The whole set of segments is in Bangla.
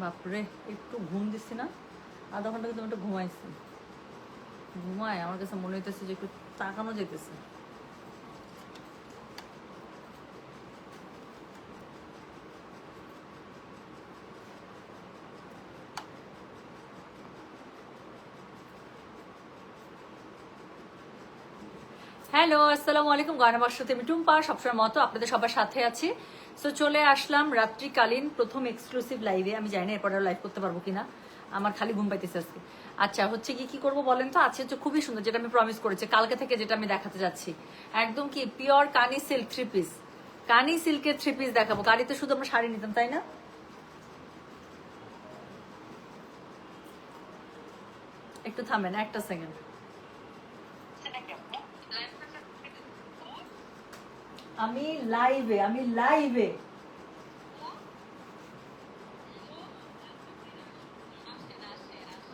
বাপরে, একটু ঘুম দিচ্ছি না, আধা ঘন্টা কিন্তু একটু ঘুমাইছি। ঘুমায় আমার কাছে মনে হইতেছে যে একটু তাকানো যেতেছে। হ্যালো, আসসালামু আলাইকুম। গয়না বাক্সতে আমি টুম্পা, সবসময় মতো আপনাদের সবার সাথে আছি। সো চলে আসলাম রাত্রিকালীন প্রথম এক্সক্লুসিভ লাইভে। আমি জানি না এরপরে লাইভ করতে পারবো কিনা, আমার খালি ঘুম পাইতেছে আজকে। আচ্ছা, হচ্ছে কি করবো বলেন তো? আজকে হচ্ছে খুবই সুন্দর, যেটা আমি প্রমিস করেছি কালকে থেকে, যেটা আমি দেখাতে যাচ্ছি। একদম কি পিওর কানি সিল্ক থ্রি পিস, কানি সিল্কের থ্রি পিস দেখাবো। কানিতে শুধু আমরা শাড়ি নিতাম, তাই না? একটু থামেন একটা সেকেন্ড। আমি লাইভে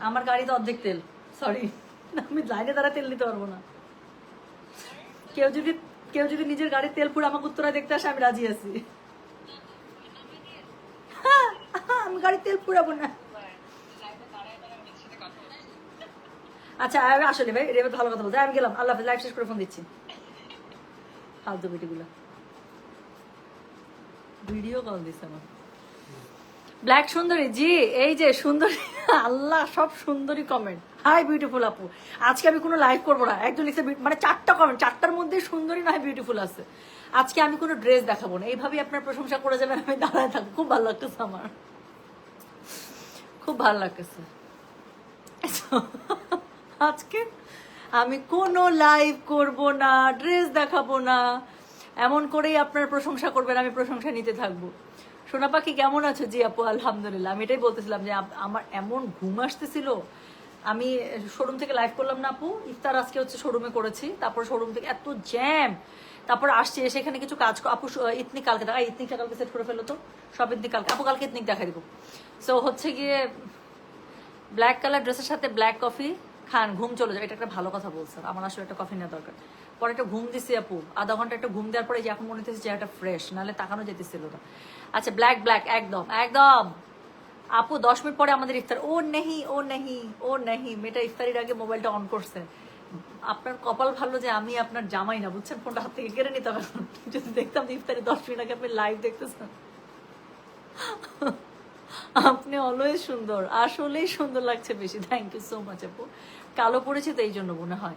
আমার গাড়িতে অর্ধেক তেল, সরি, আমি লাইনে দ্বারা তেল নিতে পারবো না। কেউ যদি কেউ যদি নিজের গাড়ির তেল পুরো আমাকে উত্তরায় দেখতে আসে, আমি রাজি আছি। আমি গাড়ির তেল পুরাবো না। আচ্ছা আসলে ভাই রেবে ভালো কথা বলতে, আমি গেলাম, আল্লাহ হাফেজ, লাইভ শেষ করে ফোন দিচ্ছি। ফালতু বেটিগুলো ভিডিও কল দিচ্ছে আমার। ব্ল্যাক সুন্দরী জি, এই যে সুন্দরী, আল্লাহ সব সুন্দরী কমেন্ট। হাই বিউটিফুল আপু, আজকে আমি কোনো লাইভ করবো না। একজন লিখছে মানে 4টা কমেন্ট, 4টার মধ্যে সুন্দরী নয় বিউটিফুল আছে। আজকে আমি কোনো ড্রেস দেখাবো না, এইভাবেই আপনার প্রশংসা করে যাবেন, আমি দাঁড়ায় থাকবো। খুব ভালো লাগতেছে আমার, খুব ভালো লাগতেছে। আজকে আমি কোনো লাইভ করব না, ড্রেস দেখাবো না, এমন করেই আপনার প্রশংসা করবেন, আমি প্রশংসা নিতে থাকবো। সোনা পাখি কেমন আছো? জি আপু আলহামদুলিল্লাহ। আমি এটাই বলতেছিলাম যে আমার এমন ঘুম আসতেছিল। আমি শোরুম থেকে লাইভ করলাম না আপু, ইফতার আজকে হচ্ছে শোরুমে করেছি, তারপর শোরুম থেকে এত জ্যাম, তারপর আসছি এসে এখানে কিছু কাজ। আপু ইতনিক কালকে দেখা, ইতনিকটা কালকে সেট করে ফেলো তো, সব ইতনিক কালকে, আপু কালকে ইতনিক দেখা দিব। সো হচ্ছে গিয়ে ব্ল্যাক কালার ড্রেসের সাথে ব্ল্যাক কফি খান, ঘুম চলে যায়। এটা একটা ভালো কথা বলছে, আমার আসলে একটা কফি নেওয়া দরকার। পরে একটা ঘুম দিছি আপু, আধা ঘন্টা একটা ঘুম দেওয়ার পরে যে এখন মনে হচ্ছে যে একটা ফ্রেশ, নাহলে তাকানো যেতেছিল না। আচ্ছা ব্ল্যাক ব্ল্যাক একদম একদম। আপু 10 মিনিট পরে আমাদের ইফতার। ও নেহি ও নেহি ও নেহি, মেয়েটা ইফতারির আগে মোবাইলটা অন করছে। আপনার কপাল ভালো যে আমি আপনার জামাই না, বুঝছেন? ফোনটা হাত থেকে কেড়ে নিতে হবে। যদি দেখতাম ইফতারি 10 মিনিট আগে আপনি লাইভ দেখতেছেন। আপনি অলওয়েজ সুন্দর, আসলেই সুন্দর লাগছে বেশি। থ্যাংক ইউ সো মাচ আপু। কালো পড়েছে তো এই জন্য মনে হয়।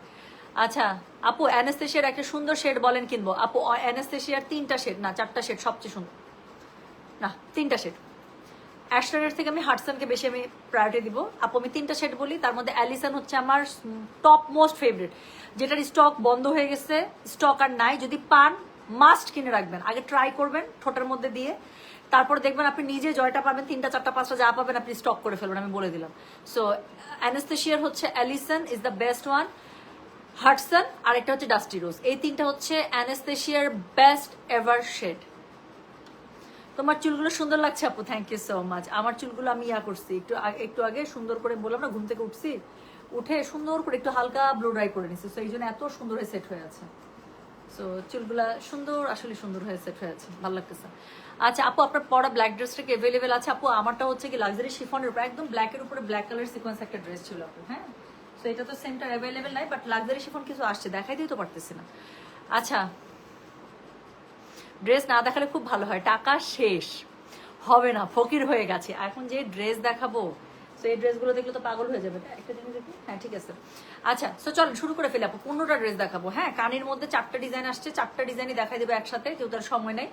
আচ্ছা আপু, অ্যানাস্থেশিয়ার একটা সুন্দর শেড বলেন কিনবো। আপু অ্যানাস্থেশিয়ার 3টা শেড, না 4টা শেড সবচেয়ে সুন্দর, না 3টা শেড। অ্যাশটনের থেকে আমি হাটসনকে বেশি আমি প্রায়োরিটি দিব। আপু আমি 3টা শেড বলি, তার মধ্যে অ্যালিসন হচ্ছে আমার টপ মোস্ট ফেভারিট, যেটার স্টক বন্ধ হয়ে গেছে, স্টক আর নাই। যদি পান মাস্ট কিনে রাখবেন, আগে ট্রাই করবেন ঠোঁটের মধ্যে দিয়ে, তারপর দেখবেন আপনি নিজে জয়টা পাবেন। 3টা 4টা 5টা যা পাবেন আপনি স্টক করে ফেলবেন, আমি বলে দিলাম। সো অ্যানাস্থেশিয়ার হচ্ছে Allison is the best one, Hutson আর একটা হচ্ছে ডাস্টি রোজ। এই 3টা হচ্ছে অ্যানাস্থেশিয়ার বেস্ট এভার শেড। তোমার চুলগুলো সুন্দর লাগছে আপু, থ্যাংক ইউ সো মাচ। আমার চুলগুলো আমি করছি একটু আগে সুন্দর করে, বললাম না ঘুম থেকে উঠছি, উঠে সুন্দর করে একটু হালকা ব্লো ড্রাই করে নিছি। সো এই জন্য এত সুন্দর হয়ে সেট হয়ে আছে। সো চুলগুলা সুন্দর, আসলে সুন্দর হয়ে সেট হয়ে আছে, ভালো লাগতেছে। আচ্ছা আপু, আপনার পরা ব্ল্যাক ড্রেসটা কি অ্যাভেলেবেল আছে? আপু আমারটা হচ্ছে কি লাক্সারি শিফনের উপর একদম ব্ল্যাকের উপরে ব্ল্যাক কালার সিকোয়েন্স একটা ড্রেস ছিল আপু। হ্যাঁ, সো এটা তো সেমটা অ্যাভেলেবেল নাই, বাট লাক্সারি শিফন কিছু আসছে, দেখাই দিতে পারতেছি না। আচ্ছা, ড্রেস না দেখালে খুব ভালো হয়, টাকা শেষ হবে না, ফকির হয়ে গেছে এখন। যে ড্রেস দেখাবো, তো এই ড্রেসগুলো দেখলে তো পাগল হয়ে যাবে। একটা জিনিস দেখি, হ্যাঁ ঠিক আছে। আচ্ছা সো চল শুরু করে ফেলে আপু, 15টা ড্রেস দেখাবো। হ্যাঁ, কানের মধ্যে 4টা ডিজাইন আসছে, 4টা ডিজাইনই দেখাই দেবো একসাথে, কেউ তার সময় নেই।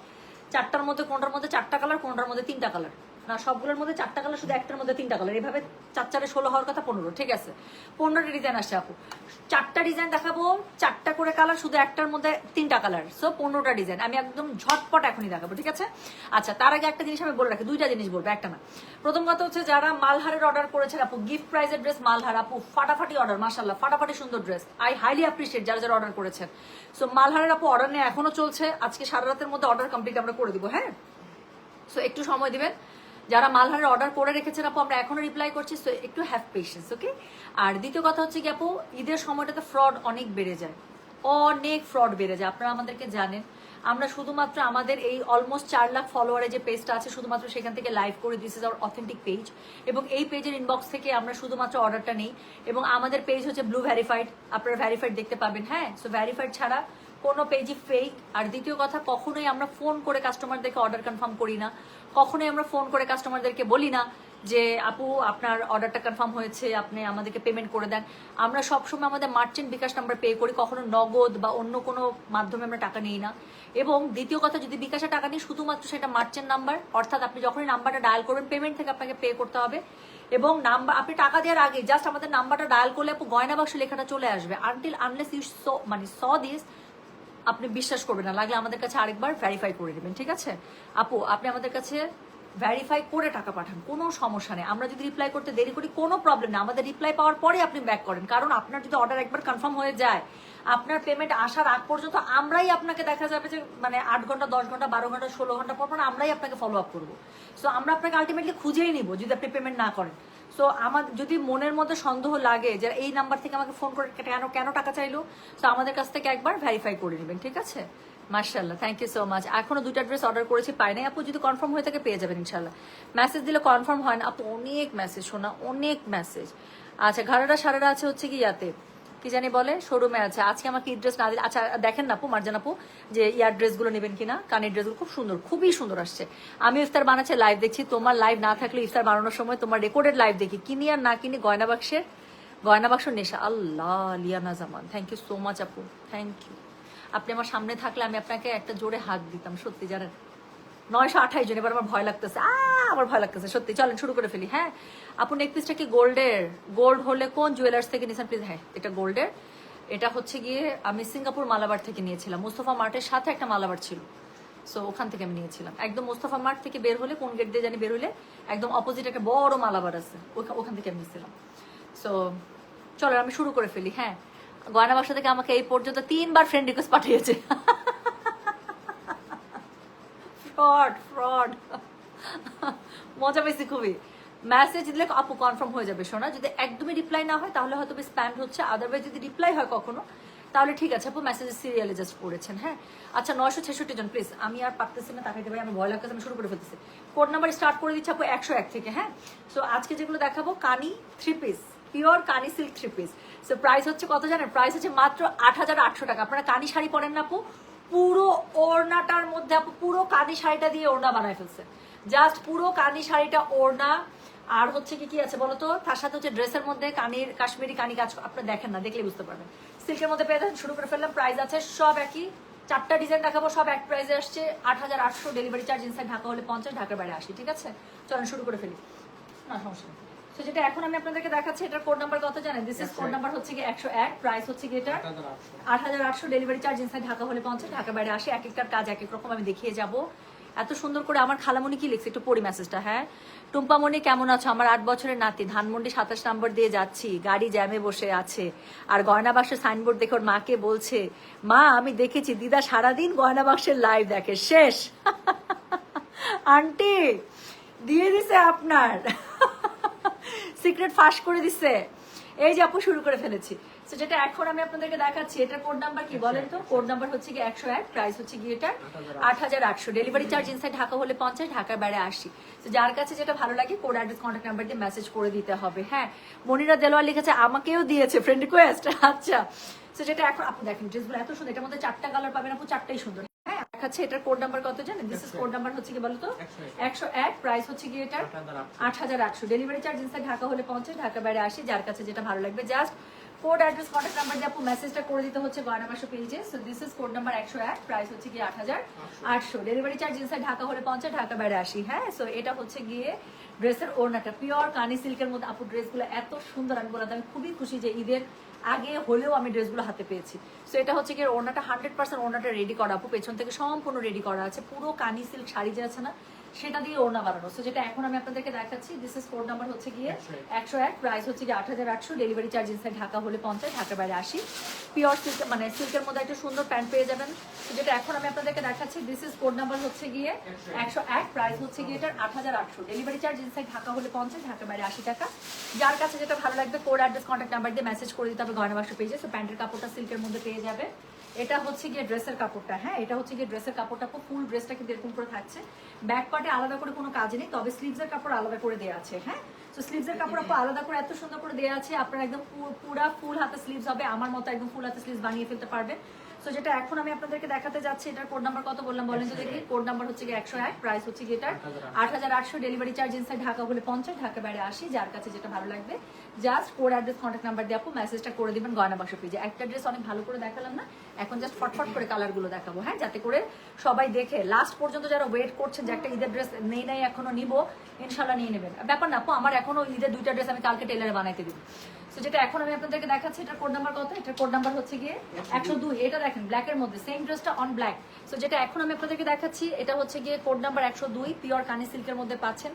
4টার মধ্যে কোনটার মধ্যে 4টা কালার, কোনটার মধ্যে 3টা কালার, না সবগুলোর মধ্যে 4টা কালার, শুধু একটার মধ্যে 3টা কালার, এইভাবে 4 4 16 হওয়ার কথা 15। ঠিক আছে, 15টা ডিজাইন আসছে আপু। 4টা ডিজাইন দেখাবো, 4টা করে কালার, শুধু একটার মধ্যে 3টা কালার। সো 15টা ডিজাইন আমি একদম ঝটপট এখনই দেখাবো, ঠিক আছে? আচ্ছা তার আগে একটা জিনিস আমি বলে রাখি, 2টা জিনিস বলবো, একটা না। প্রথম কথা হচ্ছে যারা মালহারের অর্ডার করেছেন আপু, গিফট প্রাইজের ড্রেস মালহার আপু, ফাটাফাটি অর্ডার, মাশাআল্লাহ ফাটাফাটি সুন্দর ড্রেস। আই হাইলি অ্যাপ্রিশিয়েট যারা যারা অর্ডার করেছেন। সো মালহারের আপু অর্ডার নিয়ে এখনো চলছে, আজকে সারা রাতের মধ্যে অর্ডার কমপ্লিট আমরা করে দিব। হ্যাঁ, সো একটু সময় দিবেন। যারা মালহারের অর্ডার করে রেখেছেন আপু, আমরা এখনো রিপ্লাই করছি, সো একটু হ্যাভ পেশেন্স, ওকে? আর দ্বিতীয় কথা হচ্ছে কি আপু, ঈদের সময়টাতে ফ্রড অনেক বেড়ে যায়, অনেক ফ্রড বেড়ে যায়, আপনারা আমাদেরকে জানেন। আমরা শুধুমাত্র আমাদের এই অলমোস্ট 4 লাখ ফলোয়ারে যে পেজটা আছে শুধুমাত্র সেখান থেকে লাইভ করে, this is our authentic page, এবং এই পেজের ইনবক্স থেকে আমরা শুধুমাত্র অর্ডারটা নেই। এবং আমাদের পেজ হচ্ছে ব্লু ভেরিফাইড, আপনারা ভেরিফাইড দেখতে পাবেন। হ্যাঁ, সো ভেরিফাইড ছাড়া কোনো পেজই ফেক। আর দ্বিতীয় কথা, কখনোই আমরা ফোন করে কাস্টমারদেরকে অর্ডার কনফার্ম করি না, কখনোই আমরা ফোন করে কাস্টমারদেরকে বলি না যে আপু আপনার অর্ডারটা কনফার্ম হয়েছে, আপনি আমাদেরকে পেমেন্ট করে দেন। আমরা সবসময় আমাদের মার্চেন্ট বিকাশ নাম্বার পে করি, কখনো নগদ বা অন্য কোনো মাধ্যমে আমরা টাকা নিই না। এবং দ্বিতীয় কথা, যদি বিকাশে টাকা নিই শুধুমাত্র সেটা মার্চেন্ট নাম্বার, অর্থাৎ আপনি যখনই নাম্বারটা ডায়াল করবেন পেমেন্ট থেকে আপনাকে পে করতে হবে। এবং নাম্বার আপনি টাকা দেওয়ার আগে জাস্ট আমাদের নাম্বারটা ডায়াল করলে আপু গয়না বাক্স লেখাটা চলে আসবে। Until unless you saw this, আপনি বিশ্বাস করবেন না, লাগলে আমাদের কাছে আরেকবার ভেরিফাই করে নেবেন, ঠিক আছে? আপু আপনি আমাদের কাছে ভেরিফাই করে টাকা পাঠান, কোনো সমস্যা নেই। আমরা যদি রিপ্লাই করতে দেরি করি কোনো প্রবলেম নেই, আমাদের রিপ্লাই পাওয়ার পরে আপনি ব্যাক করেন। কারণ আপনার যদি অর্ডার একবার কনফার্ম হয়ে যায়, আপনার পেমেন্ট আসার আগ পর্যন্ত আমরাই আপনাকে দেখা যাবে যে মানে 8 ঘন্টা 10 ঘন্টা 12 ঘন্টা 16 ঘন্টা পর আমরাই আপনাকে ফলো আপ করবো। সো আমরা আপনাকে আলটিমেটলি খুঁজেই নিব যদি আপনি পেমেন্ট না করেন। সো আমার যদি মনের মধ্যে সন্দেহ লাগে যে এই নাম্বার থেকে আমাকে ফোন করে কেন টাকা চাইলো, সো আমাদের কাছ থেকে একবার ভেরিফাই করে নেবেন, ঠিক আছে? মাশাআল্লাহ, থ্যাংক ইউ সো মাচ। এখনো 2টা ড্রেস অর্ডার করেছি, পাই নাই আপু, যদি কনফার্ম হয়ে থাকে পেয়ে যাবেন ইনশাল্লাহ। মেসেজ দিলে কনফার্ম হয় না আপু, অনেক মেসেজ শোনা, অনেক মেসেজ। আচ্ছা, ঘাড়াটা সারাটা আছে হচ্ছে কি ইয়াতে কি জানি বলে শোরুমে আছে। আজকে আমাকে এই ড্রেস না দিলে, আচ্ছা দেখেন না আপু, মার্জান আপু, যে ইয়ার ড্রেসগুলো নেবেন কিনা, কানের ড্রেসগুলো খুব সুন্দর, খুবই সুন্দর আসছে। আমি ইফতার বানাচ্ছে লাইভ দেখছি, তোমার লাইভ না থাকলে ইফতার বানানোর সময় তোমার রেকর্ডেড লাইভ দেখি, কিনি আর না কিনি গয়না বাক্স নেশা। আল্লাহ, Liana Zaman, thank you so much আপু, থ্যাংক ইউ। আপনি আমার সামনে থাকলে আমি আপনাকে একটা জোরে হাত দিতাম, সত্যি জানেন। 928 জন, এবার আমার ভয় লাগতেছে, আমার ভয় লাগতেছে সত্যি। চলেন শুরু করে ফেলি। হ্যাঁ আপু, নেক পিসটা কি গোল্ডের? গোল্ড হলে কোন জুয়েলার্স থেকে নিয়েছেন প্লিজ? হ্যাঁ এটা গোল্ডের, এটা হচ্ছে গিয়ে আমি সিঙ্গাপুর মালাবার থেকে নিয়েছিলাম, মুস্তফা মার্টের সাথে একটা মালাবার ছিল, সো ওখান থেকে আমি নিয়েছিলাম। একদম মুস্তফা মার্ট থেকে বের হলে, কোন গেট দিয়ে জানি বের হলে একদম অপোজিট একটা বড় মালাবার আছে, ওখান থেকে আমি নিয়েছিলাম। সো চলো আমি শুরু করে ফেলি। হ্যাঁ, গয়না বাক্স থেকে আমাকে এই পর্যন্ত 3বার ফ্রেন্ড রিকোয়েস্ট পাঠিয়েছে। ফ্রড মজা পেয়েছি খুবই। মেসেজ দিলে আপু কনফার্ম হয়ে যাবে শোনা, যদি একদমই রিপ্লাই না হয় তাহলে হয়তো স্প্যাম হচ্ছে, আদারওয়াইজ যদি রিপ্লাই হয় কখনো তাহলে ঠিক আছে আপু, মেসেজের সিরিয়ালে জাস্ট পড়েছেন। হ্যাঁ আচ্ছা, 966 জন প্লিজ, আমি আর পারতেছি না তাকাইতে পারি, আমি ভয় লাগতেছে, আমি শুরু করে ফেলতেছি। কোড নাম্বার স্টার্ট করে দিচ্ছি আপু 101 থেকে। হ্যাঁ, সো আজকে যেগুলো দেখাবো কানি 3 পিস, পিওর কানি সিল্ক 3 পিস। সো প্রাইস হচ্ছে কত জানেন? প্রাইস হচ্ছে মাত্র 8800 টাকা। আপনারা কানি শাড়ি পরেন না আপু, পুরো ওড়নাটার মধ্যে আপু পুরো কানি শাড়িটা দিয়ে ওড়না বানায় ফেলছে, জাস্ট পুরো কানি শাড়িটা ওড়না। আর হচ্ছে কি আছে বলতো, তার সাথে হচ্ছে ড্রেসের মধ্যে কানির কাশ্মীরি কানি কাজ, আপনারা দেখেন না, দেখলে বুঝতে পারবেন। সিল্কের মধ্যে পেয়ে যাচ্ছেন। শুরু করে ফেললাম। প্রাইস আছে সব একই, 4টা ডিজাইন দেখাবো, সব এক প্রাইসে আসছে 8800। ডেলিভারি চার্জ ইনসাইড ঢাকা হলে 50, ঢাকার বাইরে 80, ঠিক আছে? চলেন শুরু করে ফেলি, না সমস্যা নেই। তো যেটা এখন আমি আপনাদেরকে দেখাচ্ছি, এটার কোড নাম্বার কত জানেন? দিস ইজ কোড নাম্বার হচ্ছে কি 101, প্রাইস হচ্ছে কি এটা 8800। ডেলিভারি চার্জ ইনসাইড ঢাকা হলে 50, ঢাকা বাইরে 80। এক একটার কাজ এক এক রকম আমি দেখিয়ে যাব। এত সুন্দর করে আমার খালামণি কি লিখছে, একটু পড়ি মেসেজটা। হ্যাঁ, টুম্পামণি কেমন আছো? আমার 8 বছরের নাতি, ধানমন্ডি 27 নম্বর দিয়ে যাচ্ছি, গাড়ি জ্যামে বসে আছে, আর গয়না বাক্সের সাইনবোর্ড দেখে ওর মাকে বলছে, মা আমি দেখেছি দিদা সারাদিন গয়না বাক্সের লাইভ দেখে। শেষ আন্টি দিয়ে দিছে আপনার সিক্রেট ফাঁস করে দিছে। এই যে আপু শুরু করে ফেলেছি। তো যেটা এখন আমি আপনাদেরকে দেখাচ্ছি, এটার কোড নাম্বার কি বলেন তো? কোড নাম্বার হচ্ছে কি 101, প্রাইস হচ্ছে কি এটা 8800। ডেলিভারি চার্জ ইনসাইড ঢাকা হলে 50, ঢাকার বাইরে 80। তো যার কাছে যেটা ভালো লাগে কোড অ্যাড্রেস কন্ট্যাক্ট নাম্বার দিয়ে মেসেজ করে দিতে হবে। হ্যাঁ, মনিরা দেলোয়ার লিখেছে আমাকেও দিয়েছে ফ্রেন্ড রিকোয়েস্ট। আচ্ছা, তো যেটা এখন আপনি দেখেন ড্রেসগুলো এত সুন্দর, এটার মধ্যে 4টা কালার পাবেন আপু, 4টাই সুন্দর। হ্যাঁ দেখাচ্ছে, এটার কোড নাম্বার কত জানেন? দিস ইজ কোড নাম্বার হচ্ছে কি বলতো 101, প্রাইস হচ্ছে কি এটা 8800। ডেলিভারি চার্জ ইনসাইড ঢাকা হলে 50, ঢাকার বাইরে 80। যার কাছে যেটা ভালো লাগবে just code address contact number দিয়ে আপু মেসেজটা করে দিতে হচ্ছে গয়না বাক্স পেজে। So this is code number 101, price হচ্ছে কি 8800। ডেলিভারি চার্জ ইনসাইড ঢাকা হলে 50, ঢাকা বাইরে 80। হ্যাঁ, সো এটা হচ্ছে গিয়ে ড্রেসের ওড়নাটা পিওর কানি সিল্কের মধ্যে। আপু ড্রেসগুলো এত সুন্দর, আমি বললাম আমি খুবই খুশি যে ঈদের আগে হলেও আমি ড্রেসগুলো হাতে পেয়েছি। সো এটা হচ্ছে গিয়ে ওড়নাটা 100% ওড়নাটা রেডি করা আপু, পেছন থেকে সম্পূর্ণ রেডি করা আছে, পুরো কানি সিল্ক শাড়ি যে আছে না সেটা দিয়ে ওড়না বানানো। সো যেটা এখন আমি আপনাদেরকে দেখাচ্ছি, দিস ইজ কোড নাম্বার হচ্ছে গিয়ে 101, প্রাইস হচ্ছে গিয়ে 8800। ডেলিভারি চার্জ ইনসাইড ঢাকা হলে 50, ঢাকার বাইরে 80। পিওর সিল্ক মানে সিল্কের মধ্যে একটা সুন্দর প্যান্ট পেয়ে যাবেন। তো যেটা এখন আমি আপনাদেরকে দেখাচ্ছি, দিস ইজ কোড নাম্বার হচ্ছে গিয়ে 101, প্রাইস হচ্ছে গিয়ে এটার 8800। ডেলিভারি চার্জ ইনসাইড ঢাকা হলে 50, ঢাকার বাইরে 80 টাকা। যার কাছে যেটা ভালো লাগবে কোড অ্যাড্রেস কন্ট্যাক্ট নাম্বার দিয়ে মেসেজ করে দিতে হবে গয়না বাক্স পেজে। সো প্যান্টের কাপড়টা সিল্কের মধ্যে পেয়ে যাবে। এটা হচ্ছে গিয়ে ড্রেসের কাপড়টা, হ্যাঁ এটা হচ্ছে গিয়ে ড্রেসের কাপড়টা, ফুল ড্রেসটা কিন্তু এরকম করে থাকছে, ব্যাক পার্টে আলাদা করে কোনো কাজ নেই, তবে স্লিভসের কাপড় আলাদা করে দেওয়া আছে। হ্যাঁ, তো স্লিভসের কাপড় আলাদা করে এত সুন্দর করে দেওয়া আছে, আপনারা একদম পুরা ফুল হাতে স্লিভস হবে, আমার মতো একদম ফুল হাতে স্লিভস বানিয়ে ফেলতে পারবেন। তো যেটা এখন আমি আপনাদেরকে দেখাতে যাচ্ছি, এটার কোড নাম্বার কত বললাম বলেন তো দেখি? কোড নাম্বার হচ্ছে গিয়ে 101, প্রাইস হচ্ছে গিয়ে এটার 8800, ডেলিভারি চার্জ ইনসাইড ঢাকা হলে 50, ঢাকা বাইরে 80। যার কাছে যেটা ভালো লাগবে just code address contact number দিয়ে আপু মেসেজটা করে দিবেন গয়না বাক্স পেজে। একটা ড্রেস অনেক ভালো করে দেখালাম না, এখন জাস্ট ফটফট করে কালারগুলো দেখাবো, হ্যাঁ, যাতে করে সবাই দেখে লাস্ট পর্যন্ত যারা ওয়েট করছেন যে একটা ঈদের ড্রেস নেই নাই এখনো নিব, ইনশাল্লাহ নিয়ে নেবেন। ব্যাপার না আপু, আমার এখনো ঈদের 2টা ড্রেস আমি কালকে টেলারে বানাইতে দিব। তো যেটা এখন আমি আপনাদেরকে দেখাচ্ছি, এটার কোড নাম্বার কত? এটার কোড নাম্বার হচ্ছে গিয়ে 102। এটা দেখেন ব্ল্যাকের মধ্যে সেম ড্রেসটা অন ব্ল্যাক। সো যেটা এখন আমি আপনাদেরকে দেখাচ্ছি, এটা হচ্ছে গিয়ে কোড নাম্বার 102, পিওর কানি সিল্কের মধ্যে পাচ্ছেন।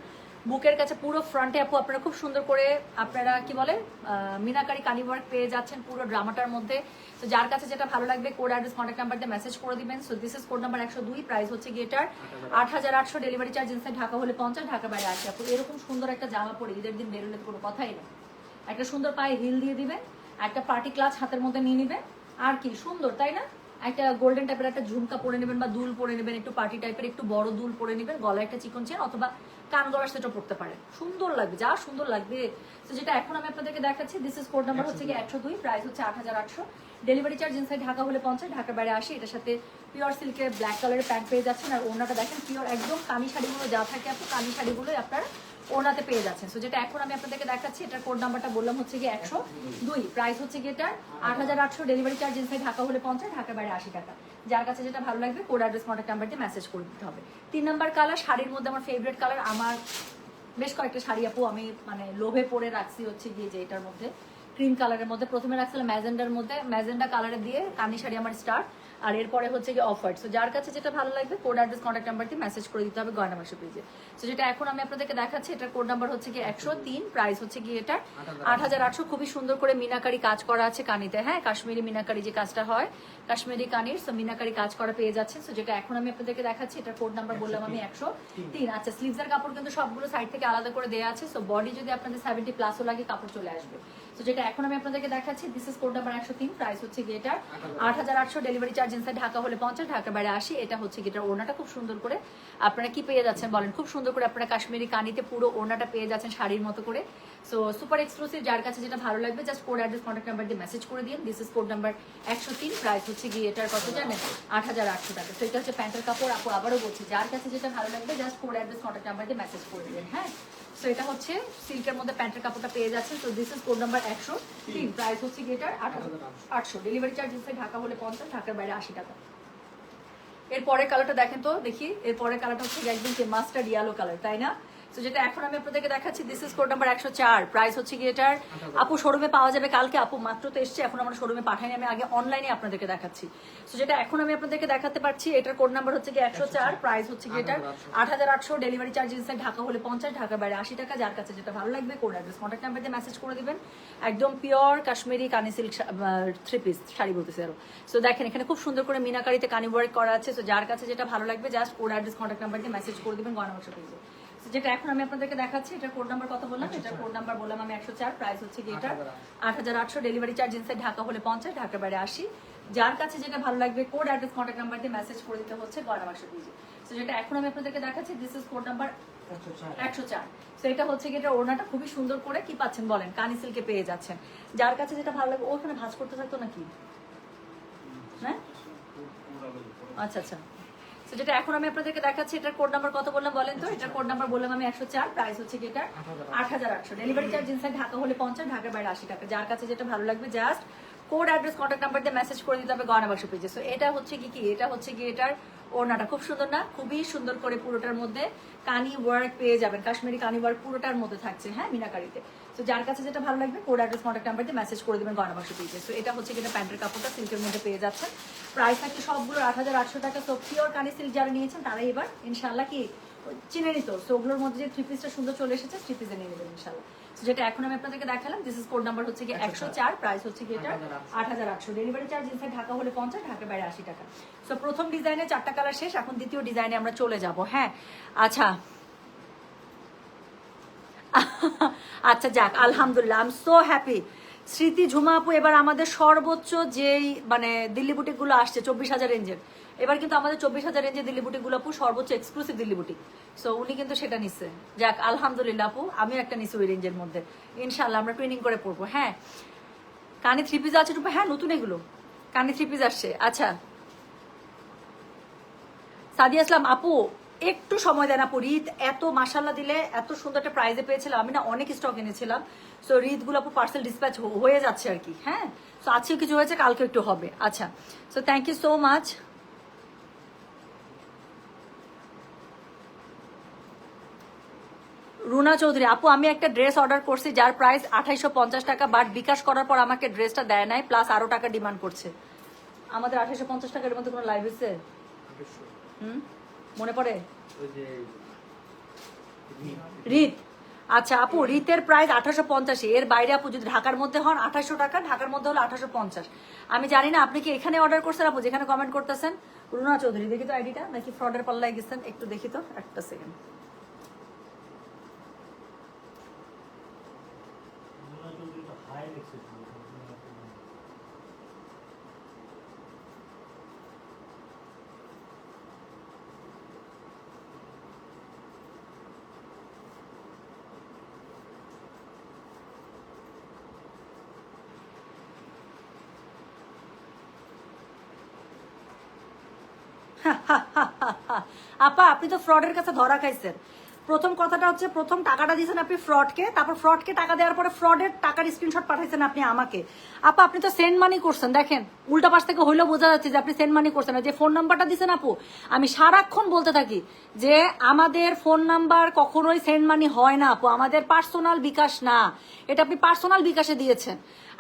বুকের কাছে পুরো ফ্রন্টে আপু আপনারা খুব সুন্দর করে আপনারা কি বলে মিনাকারি কানি ওয়ার্ক পেয়ে যাচ্ছেন পুরো ড্রামাটার মধ্যে। তো যার কাছে যেটা ভালো লাগবে কোড অ্যাড্রেস কন্ট্যাক্ট নাম্বার দিয়ে মেসেজ করে দিবেন। So this is code number 102, price হচ্ছে গিয়ে এটার 8800, ডেলিভারি চার্জ ইনসাইড ঢাকা হলে 50, ঢাকা বাইরে 80। আপু এরকম সুন্দর একটা জামা পরে ঈদের দিন বেরোলে তো কোনো কথাই নেই, একটা সুন্দর পায়ে হিল দিয়ে দিবেন, একটা পার্টি ক্লাচ হাতের মধ্যে নিয়ে নিবেন, আর কি সুন্দর তাই না? একটা গোল্ডেন টাইপের একটা ঝুমকা পরে নেবেন বা দুল পরে নেবেন, একটু পার্টি টাইপের একটু বড় দুল পরে নেবেন, গলায় একটা চিকন চেন অথবা কান গলার সেটা পড়তে পারেন, সুন্দর লাগবে, যা সুন্দর লাগবে। তো যেটা এখন আমি আপনাদেরকে দেখাচ্ছি, দিস ইজ কোড নাম্বার হচ্ছে কি 102, প্রাইস হচ্ছে 8800, ডেলিভারি চার্জ ইনসাইড ঢাকা হলে 50, ঢাকা বাইরে 80। এটার সাথে পিওর সিল্কের ব্ল্যাক কালারের প্যান্ট পেয়ে যাচ্ছেন, আর ওনাটা দেখেন পিওর একদম কামি শাড়িগুলো যা থাকে আপনি কামি শাড়িগুলোই আপনারা ওনাতে পেয়ে যাচ্ছেন। সো যেটা এখন আমি আপনাদেরকে দেখাচ্ছি, এটার কোড নাম্বারটা বললাম হচ্ছে গিয়ে 102, প্রাইস হচ্ছে গিয়ে এটার 8800, ডেলিভারি চার্জ ইনসাইড ঢাকা হলে 50, ঢাকা বাইরে 80 টাকা। যার কাছে যেটা ভালো লাগবে কোড অ্যাড্রেস কন্ট্যাক্ট নাম্বার দিয়ে মেসেজ করে দিতে হবে। 3 নাম্বার কালার, শাড়ির মধ্যে আমার ফেভারিট কালার, আমার বেশ কয়েকটা শাড়ি আপু আমি মানে লোভে পরে রাখছি হচ্ছে গিয়ে যে এটার মধ্যে ক্রিম কালারের মধ্যে, প্রথমে রাখছিলাম ম্যাজেন্ডার মধ্যে, ম্যাজেন্ডা কালারে দিয়ে কানি শাড়ি আমার স্টার্ট, আর এরপরে হচ্ছে কি অফ হোয়াইট। সো যার কাছে যেটা ভালো লাগবে কোড অ্যাড্রেস কন্ট্যাক্ট নাম্বার দিয়ে মেসেজ করে দিতে হবে গয়না বাক্স পেজে। সো যেটা এখন আমি আপনাদেরকে দেখাচ্ছি, এটার কোড নাম্বার হচ্ছে কি 103, প্রাইস হচ্ছে কি এটা 8800। খুবই সুন্দর করে মিনাকারি কাজ করা আছে কানিতে, হ্যাঁ কাশ্মীরি মিনাকারি যে কাজটা হয় কাশ্মীরি কানির, সো মিনাকারি কাজ করা পেয়ে যাচ্ছেন। সো যেটা এখন আমি আপনাদেরকে দেখাচ্ছি, এটার কোড নাম্বার বললাম আমি 103। আচ্ছা, স্লিভসের কাপড় কিন্তু সবগুলো সাইড থেকে আলাদা করে দেওয়া আছে, সো বডি যদি আপনাদের 70+ লাগে কাপড় চলে আসবে। তো যেটা এখন আমি আপনাদেরকে দেখাচ্ছি, this is code number 103, price হচ্ছে গিয়ে এটা 8800, ডেলিভারি চার্জ ইনসাইড ঢাকা হলে 50, ঢাকা বাইরে 80। এটা হচ্ছে গিয়ে ওড়নাটা খুব সুন্দর করে আপনারা কি পেয়ে যাচ্ছেন বলেন, খুব সুন্দর করে আপনারা কাশ্মীরি কানিতে পুরো ওড়নাটা পেয়ে যাচ্ছেন শাড়ির মতো করে। সো সুপার এক্সক্লুসিভ, যার কাছে যেটা ভালো লাগবে just code address contact number দিয়ে মেসেজ করে দিন। This is code number 103, price হচ্ছে গিয়ে এটার কত জানেন 8800 টাকা। তো এটা হচ্ছে প্যান্টের কাপড় আপু, আবারও বলছি যার কাছে যেটা ভালো লাগবে just code address contact number দিয়ে মেসেজ করে দিবেন। হ্যাঁ, সো এটা হচ্ছে সিল্কের মধ্যে প্যান্টের কাপড়টা পেয়ে যাচ্ছে। তো this is code number 103, price হচ্ছে গিয়ে এটার 8800, ডেলিভারি চার্জ ইনসাইড ঢাকা হলে 50, ঢাকার বাইরে 80 টাকা। এর পরের কালারটা দেখেন তো দেখি, এর পরের কালারটা হচ্ছে একদম মাস্টার্ড ইয়েলো কালার, তাই না? তো যেটা এখন আমি আপনাদেরকে দেখাচ্ছি, this is code number 104, price হচ্ছে কি এটার আপু শোরুমে পাওয়া যাবে কালকে, আপু মাত্র তো এসছে, এখন আমরা শোরুমে পাঠাইনি, আমি আগে অনলাইনে আপনাদেরকে দেখাচ্ছি। তো যেটা এখন আমি আপনাদেরকে দেখাতে পারছি, এটার কোড নাম্বার হচ্ছে কি 104, প্রাইস হচ্ছে কি এটার 8800, ডেলিভারি চার্জ ইনসাইড ঢাকা হলে 50, ঢাকা বাইরে 80 টাকা। যার কাছে যেটা ভালো লাগবে কোড অ্যাড্রেস কন্ট্যাক্ট নাম্বার দিয়ে মেসেজ করে দিবেন। একদম পিওর কাশ্মীরি কানি সিল্ক 3 পিস শাড়ি বলতেছে আরো। সো দেখেন এখানে খুব সুন্দর করে মিনাকারিতে কানি ওয়ার্ক করা আছে। সো যার কাছে যেটা ভালো লাগবে just code address contact number দিয়ে মেসেজ করে দিবেন গয়না বাক্স পেজে। যেটা এখন আমি আপনাদেরকে দেখাচ্ছি, এটা কোড নাম্বার কত বললাম, এটা কোড নাম্বার বললাম আমি 104, প্রাইস হচ্ছে কি এটা 8800, ডেলিভারি চার্জ ইনসাইড ঢাকা হলে 50, ঢাকা বাইরে 80। যার কাছে যেটা ভালো লাগবে কোড অ্যাড্রেস কন্ট্যাক্ট নাম্বার দিয়ে মেসেজ করে দিতে হচ্ছে গয়না বাক্স পেজে। সো যেটা এখন আমি আপনাদেরকে দেখাচ্ছি, this is code number 104। So এটা হচ্ছে কি এটা ওড়নাটা খুবই সুন্দর করে কি পাচ্ছেন বলেন কানি সিল্কে পেয়ে যাচ্ছেন। যার কাছে যেটা ভালো লাগবে, ওখানে ভাঁজ করতে থাকতো নাকি, হ্যাঁ আচ্ছা আচ্ছা। তো যেটা এখন আমি আপনাদেরকে দেখাচ্ছি, এটার কোড নাম্বার কত বললাম বলেন তো, এটার কোড নাম্বার বললাম আমি 104, প্রাইস হচ্ছে কি এটা 8800, ডেলিভারি চার্জ ইনসাইড ঢাকা হলে 50, ঢাকার বাইরে 80 টাকা। যার কাছে যেটা ভালো লাগবে just code address contact number দিয়ে মেসেজ করে দিতে হবে গয়না বাক্স পেজে। সো এটা হচ্ছে কি এটা হচ্ছে কি এটার ওড়নাটা খুব সুন্দর না, খুবই সুন্দর করে পুরোটার মধ্যে কানি ওয়ার্ক পেয়ে যাবেন, কাশ্মীরি কানি ওয়ার্ক পুরোটার মধ্যে থাকছে, হ্যাঁ মিনাকারিতে। তো যার কাছে যেটা ভালো লাগবে কোড অ্যাড্রেস কন্ট্যাক্ট নাম্বার দিয়ে মেসেজ করে দেবেন গয়না বাক্স পেজে। তো এটা হচ্ছে এটা প্যান্টের কাপড়টা সিল্কের মধ্যে পেয়ে যাচ্ছেন, প্রাইস থাকছে সবগুলো 8800 টাকা। তো পিওর কানি সিল্ক যারা নিয়েছেন তারা এবার ইনশাল্লাহ কি চিনে নিত। সো ওগুলোর মধ্যে যে 3 পিসটা সুন্দর চলে এসেছে 3 পিসে নিয়ে নেবেন ইনশাল্লাহ। যেটা এখন আমি আপনাদেরকে দেখালাম, দিস ইজ কোড নাম্বার হচ্ছে কি 104, প্রাইস হচ্ছে কি এটা 8800, ডেলিভারি চার্জ ইনসাইড ঢাকা হলে 50, ঢাকার বাইরে 80 টাকা। সো প্রথম ডিজাইনে 4টা কালার শেষ, এখন দ্বিতীয় ডিজাইনে আমরা চলে যাব। হ্যাঁ আচ্ছা আচ্ছা যাক আলহামদুলিল্লাহ, আই এম সো হ্যাপি স্মৃতি ঝুমা আপু, এবার আমাদের সর্বোচ্চ যেই মানে দিল্লি বুটিকগুলো আসছে 24,000 রেঞ্জের, এবার কিন্তু আমাদের 24,000 রেঞ্জের দিল্লি বুটিকগুলো আপু সর্বোচ্চ এক্সক্লুসিভ দিল্লি বুটিক। সো উনি কিন্তু সেটা নিচ্ছে। যাক আলহামদুলিল্লাহ আপু, আমি একটা নিচ্ছি ওই রেঞ্জের মধ্যে। ইনশাল্লাহ আমরা ট্রেনিং করে পড়বো। হ্যাঁ, কানে 3 পিস আছে রূপা? হ্যাঁ, নতুন এগুলো কানে 3 পিস আসছে। আচ্ছা সাদিয়া ইসলাম আপু, একটু সময় দেন আপু। রিদ এত মাসাল্লাহ দিলে এত সুন্দর একটা প্রাইজে পেয়েছিলাম, আমি না অনেক স্টক এনেছিলাম। সো রিদগুলো আপু পার্সেল ডিসপ্যাচ হয়ে যাচ্ছে আর কি। হ্যাঁ, সো আজকেও কিছু হয়েছে, কালকে একটু হবে। আচ্ছা, so thank you so much. Runa Chowdhury আপু, আমি একটা ড্রেস অর্ডার করছি যার প্রাইস 2850 টাকা, বাট বিকাশ করার পর আমাকে ড্রেসটা দেয় নাই, প্লাস আরো টাকা ডিমান্ড করছে। আমাদের 2850 টাকার মধ্যে কোনো লাইভ হয়েছে? মনে পড়ে? রিত, আচ্ছা আপু, রিতের প্রাইস 1850, এর বাইরে আপু যদি ঢাকার মধ্যে হন 2800 টাকা, ঢাকার মধ্যে হলো 1850। আমি জানি না আপনি কি এখানে অর্ডার করছেন আপু, যেখানে কমেন্ট করতেছেন। রুনা চৌধুরী, দেখি তো আইডিটা, নাকি ফ্রডের পাল্লায় গেছেন, একটু দেখি তো, একটা সেকেন্ড। আপা আপনি তো ফ্রডের কাছে ধরা খাইছেন। প্রথম কথাটা হচ্ছে, প্রথম টাকাটা দিয়েছেন আপনি ফ্রডকে, তারপর ফ্রডকে টাকা দেওয়ার পরে ফ্রডের টাকার স্ক্রিনশট পাঠাইছেন আপনি আমাকে। আপা আপনি তো সেন্ড মানি করছেন, দেখেন উল্টা পাশ থেকে হইলেও বোঝা যাচ্ছে যে আপনি সেন্ড মানি করছেন। যে ফোন নাম্বারটা দিয়েছেন আপু, আমি সারাক্ষণ বলতে থাকি যে আমাদের ফোন নাম্বার কখনোই সেন্ড মানি হয় না আপু, আমাদের পার্সোনাল বিকাশ না, এটা আপনি পার্সোনাল বিকাশে দিয়েছেন।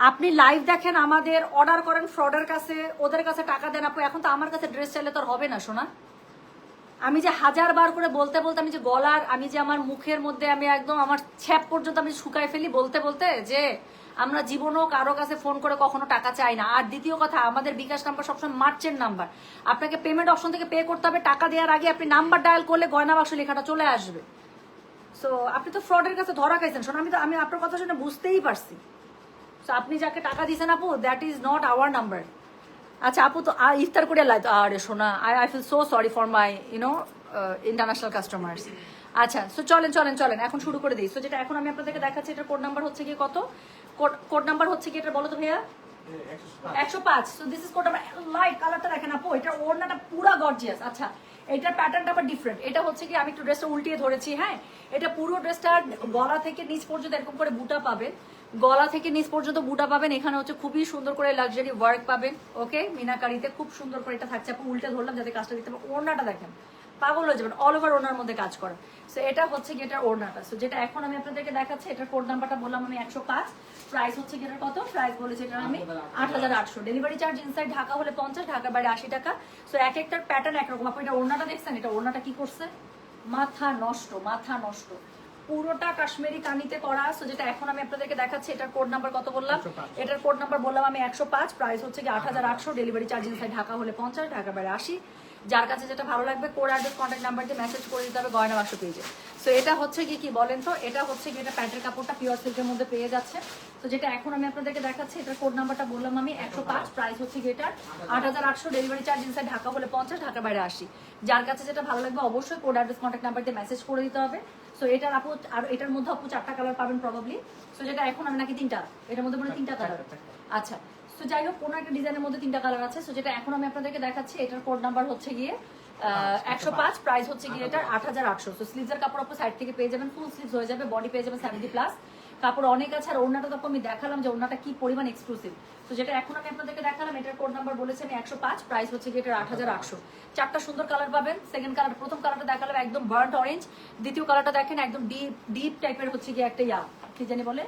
আপনি লাইভ দেখেন, আমাদের অর্ডার করেন ফ্রডের কাছে, ওদের কাছে টাকা দেন আপু। এখন তো আমার কাছে ড্রেস চাইলে তো আর হবে না শোনা। আমি যে 1000 বার করে বলতে বলতে আমি যে গলার, আমি যে আমার মুখের মধ্যে আমি একদম আমার ছ্যাপ পর্যন্ত আমি শুকায় ফেলি বলতে বলতে, যে আমরা জীবনেও কারো কাছে ফোন করে কখনো টাকা চাই না। আর দ্বিতীয় কথা, আমাদের বিকাশ নাম্বার সবসময় মার্চেন্ট নাম্বার, আপনাকে পেমেন্ট অপশন থেকে পে করতে হবে। টাকা দেওয়ার আগে আপনি নাম্বার ডায়াল করলে গয়না বাক্স লেখাটা চলে আসবে। সো আপনি তো ফ্রডের কাছে ধরা খাইছেন শোনা। আমি আপনার কথা শুনে বুঝতেই পারছি। সো আপনি যাকে টাকা দিয়েছেন আপু, that is not our number. আচ্ছা আপু, তো ইফতার করে লাইতো, আরে শোনা, I feel so sorry for my international customers. আচ্ছা, সো চলেন চলেন চলেন এখন শুরু করে দিই। সো যেটা এখন আমি আপনাদেরকে দেখাচ্ছি, এটার কোড নাম্বার হচ্ছে কি কত? কোড নাম্বার হচ্ছে কি এটা বলো তো ভাইয়া? 105। So this is code number. Light কালারটা দেখেন আপু, এটা ওড়নাটা পুরা গর্জিয়াস। আচ্ছা, এটার প্যাটার্নটা আবার ডিফারেন্ট। এটা হচ্ছে কি, আমি একটু ড্রেসটা উল্টিয়ে ধরেছি। হ্যাঁ, এটা পুরো ড্রেসটা গলা থেকে নিচ পর্যন্ত এরকম করে বুটা পাবেন, গলা থেকে নিচ পর্যন্ত বুটা পাবেন। এখানে হচ্ছে খুবই সুন্দর করে লাক্সারি ওয়ার্ক পাবেন। ওকে, মিনাকারিতে খুব সুন্দর করে এটা থাকছে। আপু উল্টে ধরলাম যাতে কাজটা দিতে পারবো। ওড়নাটা দেখেন, পাগল হয়ে যাবেন, অল ওভার ওড়নার মধ্যে কাজ করা। সো এটা হচ্ছে কি এটার ওড়নাটা। সো যেটা এখন আমি আপনাদেরকে দেখাচ্ছি, এটার কোড নাম্বারটা বললাম আমি 105। প্রাইস হচ্ছে কি এটার কত? প্রাইস বলেছি এটা আমি 8800। ডেলিভারি চার্জ ইনসাইড ঢাকা হলে 50, ঢাকার বাইরে 80 টাকা। সো এক একটার প্যাটার্ন একরকম। আপু এটা ওড়নাটা দেখছেন, এটা ওড়নাটা কি করছে, মাথা নষ্ট, মাথা নষ্ট, পুরোটা কাশ্মীরি কানিতে করা। সো যেটা এখন আমি আপনাদেরকে দেখাচ্ছি, এটার কোড নাম্বার কত বললাম? এটার কোড নাম্বার বললাম আমি 105। প্রাইস হচ্ছে কি 8800। ডেলিভারি চার্জ ইনসাইড ঢাকা হলে 50, ঢাকার বাইরে 80। যার কাছে যেটা ভালো লাগবে কোড অ্যাড্রেস কন্ট্যাক্ট নাম্বার দিয়ে মেসেজ করে দিতে হবে গয়না বাক্স পেজে। সো এটা হচ্ছে কি বলেন তো, এটা হচ্ছে কি এটা প্যান্টের কাপড়টা পিওর সিল্কের মধ্যে পেয়ে যাচ্ছে। তো যেটা এখন আমি আপনাদেরকে দেখাচ্ছি, এটার কোড নাম্বারটা বললাম আমি 105। প্রাইস হচ্ছে কি এটার 8800। ডেলিভারি চার্জ ইনসাইড ঢাকা হলে 50, ঢাকার বাইরে 80। যার কাছে যেটা ভালো লাগবে অবশ্যই কোড অ্যাড্রেস কন্ট্যাক্ট নাম্বার দিয়ে মেসেজ করে দিতে হবে। সো এটার আপু, আর এটার মধ্যে আপু 4টা কালার পাবেন প্রবাবলি। সো যেটা এখন আমি নাকি 3টা, এটার মধ্যে মনে 3টা কালার। আচ্ছা, সো যাই হোক, কোনো একটা ডিজাইনের মধ্যে 3টা কালার আছে। সো যেটা এখন আমি আপনাদেরকে দেখাচ্ছি, এটার কোড নাম্বার হচ্ছে গিয়ে 105। প্রাইস হচ্ছে গিয়ে এটার 8800। সো স্লিভসের কাপড় আপু সাইড থেকে পেয়ে যাবেন, ফুল স্লিভস হয়ে যাবে, বডি পেয়ে যাবেন 70+। কাপড় অনেক আছে। আর ওড়নাটা তো আমি দেখালাম যে ওড়নাটা কি পরিমাণ এক্সক্লুসিভ। তো যেটা এখন আমি আপনাদেরকে দেখালাম, এটার কোড নাম্বার বলেছি আমি 105। প্রাইস হচ্ছে গিয়ে এটার 8800। 4টা সুন্দর কালার পাবেন। সেকেন্ড কালার, প্রথম কালারটা দেখালাম একদম বার্ন্ট অরেঞ্জ। দ্বিতীয় কালারটা দেখেন একদম ডিপ টাইপের হচ্ছে গিয়ে একটা কি জানি বলে,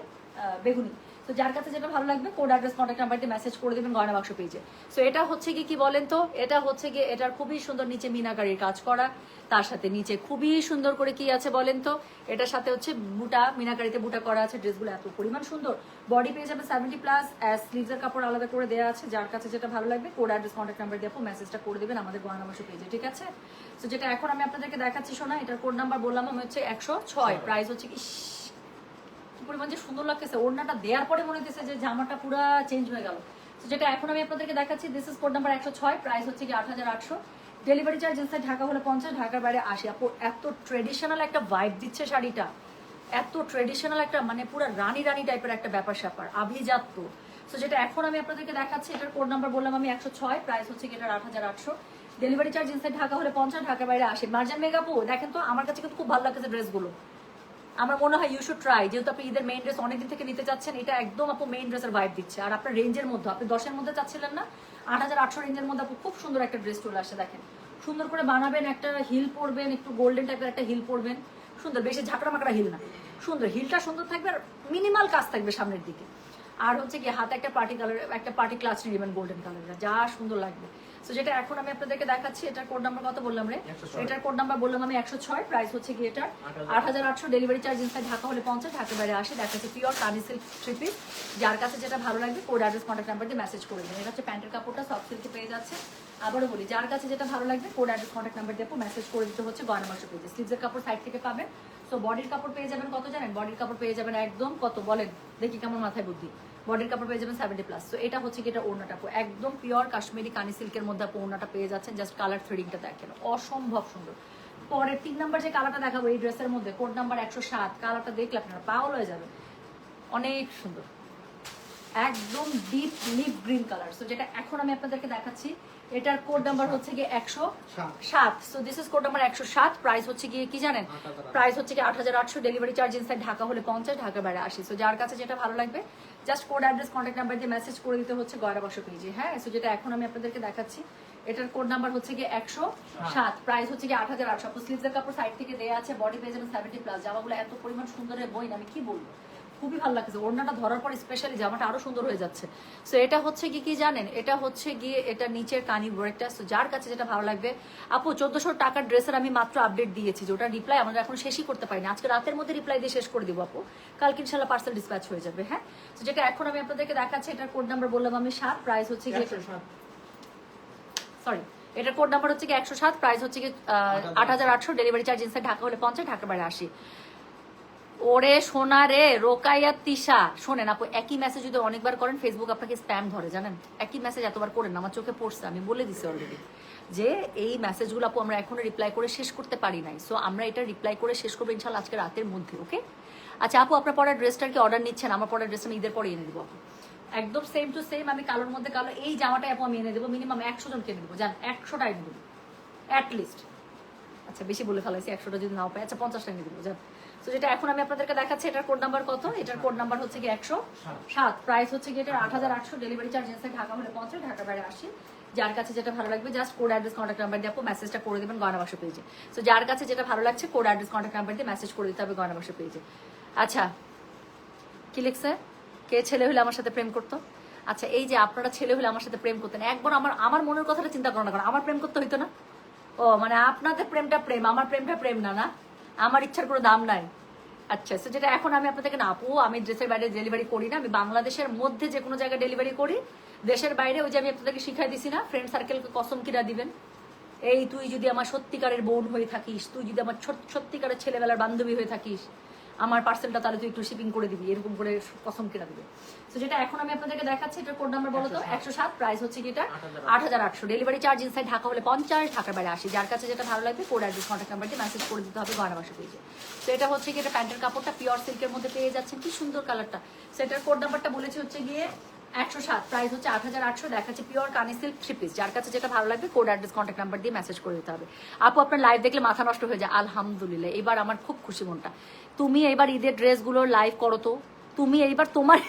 বেগুনি। তো যার কাছে যেটা ভালো লাগবে কোড অ্যাড্রেস কন্ট্যাক্ট নাম্বার দিয়ে মেসেজ করে দেবেন গয়না বাক্স পেজে। সো এটা হচ্ছে কি বলেন তো, এটা হচ্ছে গিয়ে এটার খুবই সুন্দর নিচে মিনাকারির কাজ করা, তার সাথে নিচে খুবই সুন্দর করে কি আছে বলেন তো, এটার সাথে হচ্ছে বুটা, মিনাকারিতে বুটা করা আছে। ড্রেসগুলো এত পরিমাণ সুন্দর, বডি পেয়ে যাবে 70+। স্লিভসের কাপড় আলাদা করে দেওয়া আছে। যার কাছে যেটা ভালো লাগবে কোড অ্যাড্রেস কন্ট্যাক্ট নাম্বার দিয়ে মেসেজটা করে দেবেন আমাদের গয়না বাক্স পেজে, ঠিক আছে? তো যেটা এখন আমি আপনাদেরকে দেখাচ্ছি শোনা, এটার কোড নাম্বার বললাম আমি হচ্ছে 106। প্রাইস হচ্ছে কি কি পরিমাণ যে সুন্দর লাগতেছে, ওড়নাটা দেওয়ার পরে মনে হচ্ছে যে জামাটা পুরো চেঞ্জ হয়ে গেল। তো যেটা এখন আমি আপনাদেরকে দেখাচ্ছি, this is code number 106, price হচ্ছে কি 8800, ডেলিভারি চার্জ ইনসাইড ঢাকা হলে 50, ঢাকার বাইরে 80। আপু এত ট্রেডিশনাল একটা ভাইব দিচ্ছে শাড়িটা, এত ট্রেডিশনাল একটা মানে পুরো রানী রানী টাইপের একটা ব্যাপার স্যাপার, আভিজাত্য। তো যেটা এখন আমি আপনাদেরকে দেখাচ্ছি, এটার কোড নাম্বার বললাম আমি 106, প্রাইস হচ্ছে কি এটার 8800, ডেলিভারি চার্জ ইনসাইড ঢাকা হলে 50, ঢাকার বাইরে 80। মার্জান মেগাপু দেখেন তো, আমার কাছে কিন্তু খুব ভালো লাগছে ড্রেসগুলো। আমার মনে হয় ইউ শুড ট্রাই, যেহেতু আপনি ঈদের মেইন ড্রেস অনেকদিন থেকে নিতে চাচ্ছেন, এটা একদম আপু মেইন ড্রেসের ভাইব দিচ্ছে। আর আপনার রেঞ্জের মধ্যে, আপনি 10-এর মধ্যে চাচ্ছিলেন না, 8800 রেঞ্জের মধ্যে আপু খুব সুন্দর একটা ড্রেস চলে আসে। দেখেন সুন্দর করে বানাবেন, একটা হিল পরবেন, একটু গোল্ডেন টাইপের একটা হিল পরবেন, সুন্দর, বেশি ঝাঁকড়া মাকড়া হিল না, সুন্দর হিলটা সুন্দর থাকবে আর মিনিমাল কাজ থাকবে সামনের দিকে। আর হচ্ছে কি হাতে একটা পার্টি কালার, একটা পার্টি ক্লাচ নিয়ে নেবেন গোল্ডেন কালারের, যা সুন্দর লাগবে। তো যেটা এখন আমি আপনাদেরকে দেখাচ্ছি, এটার কোড নাম্বার কত বললাম রে? এটার কোড নাম্বার বললাম আমি 106, প্রাইস হচ্ছে কি এটার 8800, ডেলিভারি চার্জ ইনসাইড ঢাকা হলে 50, ঢাকার বাইরে 80। দেখাচ্ছে পিওর কানি সিল্ক থ্রি পিস, যার কাছে যেটা ভালো লাগবে কোড অ্যাড্রেস কন্ট্যাক্ট নাম্বার দিয়ে মেসেজ করে দেবেন। এটা হচ্ছে প্যান্টের কাপড়টা সফট সিল্কে পেয়ে যাচ্ছে। আবারও বলি, যার কাছে যেটা ভালো লাগবে কোড অ্যাড্রেস কন্ট্যাক্ট নাম্বার দিয়ে মেসেজ করে দিতে হচ্ছে গয়না বাক্স পেজে। স্লিভসের কাপড় সাইড থেকে পাবেন। তো বডির কাপড় পেয়ে যাবেন কত জানেন? বডির কাপড় পেয়ে যাবেন একদম কত বলেন দেখি, কেমন মাথায় বুদ্ধি। বডির কাপড় পেয়ে যাবেন 70+। তো এটা হচ্ছে কি এটা ওড়নাটা আপু একদম পিওর কাশ্মীরি কানি সিল্কের মধ্যে আপু ওড়নাটা পেয়ে যাচ্ছেন। জাস্ট কালার থ্রেডিংটা দেখেন অসম্ভব সুন্দর। পরের 3 নাম্বার যে কালারটা দেখাবো এই ড্রেসের মধ্যে, কোড নাম্বার 107, কালারটা দেখলে আপনারা পাগল হয়ে যাবে, অনেক সুন্দর, একদম deep leaf green colour. So যেটা এখন আমি আপনাদেরকে দেখাচ্ছি, এটার কোড নাম্বার হচ্ছে গিয়ে 107। So this is code number 107, price হচ্ছে গিয়ে কি জানেন? প্রাইস হচ্ছে কি 8800, ডেলিভারি চার্জ ইনসাইড ঢাকা হলে 50, ঢাকার বাইরে 80। সো যার কাছে যেটা ভালো লাগবে just code address contact number দিয়ে মেসেজ করে দিতে হচ্ছে গয়না বাক্স পেজে। হ্যাঁ, সো যেটা এখন আমি আপনাদেরকে দেখাচ্ছি, এটার কোড নাম্বার হচ্ছে গিয়ে 107, প্রাইস হচ্ছে গিয়ে 8800। আপু স্লিভসের কাপড় সাইড থেকে দেয়া আছে, বডি পেয়ে যাবেন 70+। জামাগুলো এত পরিমাণ সুন্দরের বই না, আমি কি বলবো, খুবই ভালো লাগছে। ওড়নাটা ধরার পর স্পেশালি জামাটা আরো সুন্দর হয়ে যাচ্ছে। সো এটা হচ্ছে কি জানেন, এটা হচ্ছে গিয়ে এটা নিচের কানি ওয়ার্কটা। সো যার কাছে যেটা ভালো লাগবে আপু, 1400 টাকার ড্রেসের আমি মাত্র আপডেট দিয়েছি, যে ওটা রিপ্লাই আমরা এখন শেষই করতে পারিনি, আজকে রাতের মধ্যে রিপ্লাই দিয়ে শেষ করে দিব আপু, কালকে ইনশাল্লাহ পার্সেল ডিসপ্যাচ হয়ে যাবে। হ্যাঁ, তো যেটা এখন আমি আপনাদেরকে দেখাচ্ছি, এটার কোড নাম্বার বললাম আমি 7, প্রাইস হচ্ছে গিয়ে সরি, এটার কোড নাম্বার হচ্ছে কি 107, প্রাইস হচ্ছে কি 8800, ডেলিভারি চার্জ ইনসাইড ঢাকা হলে 50, ঢাকার বাইরে 80। ওরে সোনা রে রোকাইয়া তিশা, শোনেন আপু, একই মেসেজ যদি অনেকবার করেন ফেসবুক আপনাকে স্প্যাম ধরে, জানেন? একই মেসেজ এতবার করেন না, আমার চোখে পড়ছে, আমি বলে দিছি অলরেডি যে এই মেসেজগুলো আপু আমরা এখনো রিপ্লাই করে শেষ করতে পারি নাই। সো আমরা এটা রিপ্লাই করে শেষ করবো ইনশাল্লাহ আজকে রাতের মধ্যে। ওকে, আচ্ছা আপু, আপনার পরের ড্রেসটার কি অর্ডার নিচ্ছেন? আমার পরের ড্রেসটা আমি ঈদের পরে এনে দেবো আপু, একদম সেম টু সেম। আমি কালোর মধ্যে কালো এই জামাটাই আপু আমি এনে দেবো, মিনিমাম 100 জনকে এনে দেবো, জান 100টা এনে দেবো অ্যাটলিস্ট। আচ্ছা বেশি বলে ফেলাইছি, 100টা যদি নাও পাই, আচ্ছা 50টা এনে দেবো, জান। তো যেটা এখন আমি আপনাদেরকে দেখাচ্ছি, এটার কোড নাম্বার কত? এটার কোড নাম্বার হচ্ছে কি 107, প্রাইস হচ্ছে কি এটার 8800, ডেলিভারি চার্জ ইনসাইড ঢাকা হলে 50, ঢাকার বাইরে 80। যার কাছে যেটা ভালো লাগবে just code address contact number দিয়ে আপু মেসেজটা করে দেবেন গয়না বাক্স পেজে। সো যার কাছে যেটা ভালো লাগছে কোড অ্যাড্রেস কন্ট্যাক্ট নাম্বার দিয়ে মেসেজ করে দিতে হবে গয়না বাক্স পেজে। আচ্ছা কি লিখছে? কে ছেলে হলে আমার সাথে প্রেম করতো? আচ্ছা এই যে আপনারা ছেলে হলে আমার সাথে প্রেম করতেন, একবার আমার মনের কথাটা চিন্তা করো না, কারণ আমার প্রেম করতে হইতো না। ও মানে আপনাদের প্রেমটা প্রেম, আমার প্রেমটা প্রেম না, না আমার ইচ্ছার কোনো দাম নাই। আচ্ছা, তো যেটা এখন আমি আপনাদেরকে না আপু, আমি ড্রেসের বাইরে ডেলিভারি করি না, আমি বাংলাদেশের মধ্যে যে কোনো জায়গায় ডেলিভারি করি। দেশের বাইরে ওই যে আমি আপনাদেরকে শিখাই দিছি না, ফ্রেন্ড সার্কেলকে কসম কিনা দিবেন, এই তুই যদি আমার সত্যিকারের বোন হয়ে থাকিস, তুই যদি আমার সত্যিকারের ছেলেবেলার বান্ধবী হয়ে থাকিস, আমার পার্সেলটা তাহলে তুই একটু শিপিং করে দিবি, এরকম করে কসম কিনা দিবে। তো যেটা এখন আমি আপনাদেরকে দেখাচ্ছি, এটার কোড নাম্বার বলো তো? 107, প্রাইস হচ্ছে কি এটা 8800, ডেলিভারি চার্জ ইনসাইড ঢাকা হলে 50, ঢাকার বাইরে 80। যার কাছে যেটা ভালো লাগবে কোড অ্যাড্রেস কন্ট্যাক্ট নাম্বার দিয়ে মেসেজ করে দিতে হবে গয়না বাক্স পেজে। তো এটা হচ্ছে কি এটা প্যান্টের কাপড়টা পিওর সিল্কের মধ্যে পেয়ে যাচ্ছেন, কি সুন্দর কালারটা। সেটার কোড নাম্বারটা বলেছি হচ্ছে গিয়ে 107, প্রাইস হচ্ছে 8800, দেখাচ্ছে পিওর কানি সিল্ক থ্রি পিস। যার কাছে যেটা ভালো লাগবে কোড অ্যাড্রেস কন্ট্যাক্ট নাম্বার দিয়ে মেসেজ করে দিতে হবে। আপু আপনার লাইভ দেখলে মাথা নষ্ট হয়ে যায়, আলহামদুলিল্লাহ এবার আমার খুব খুশি মনটা। তুমি এইবার ঈদের ড্রেসগুলোর লাইভ করো তো, তুমি এইবার তোমার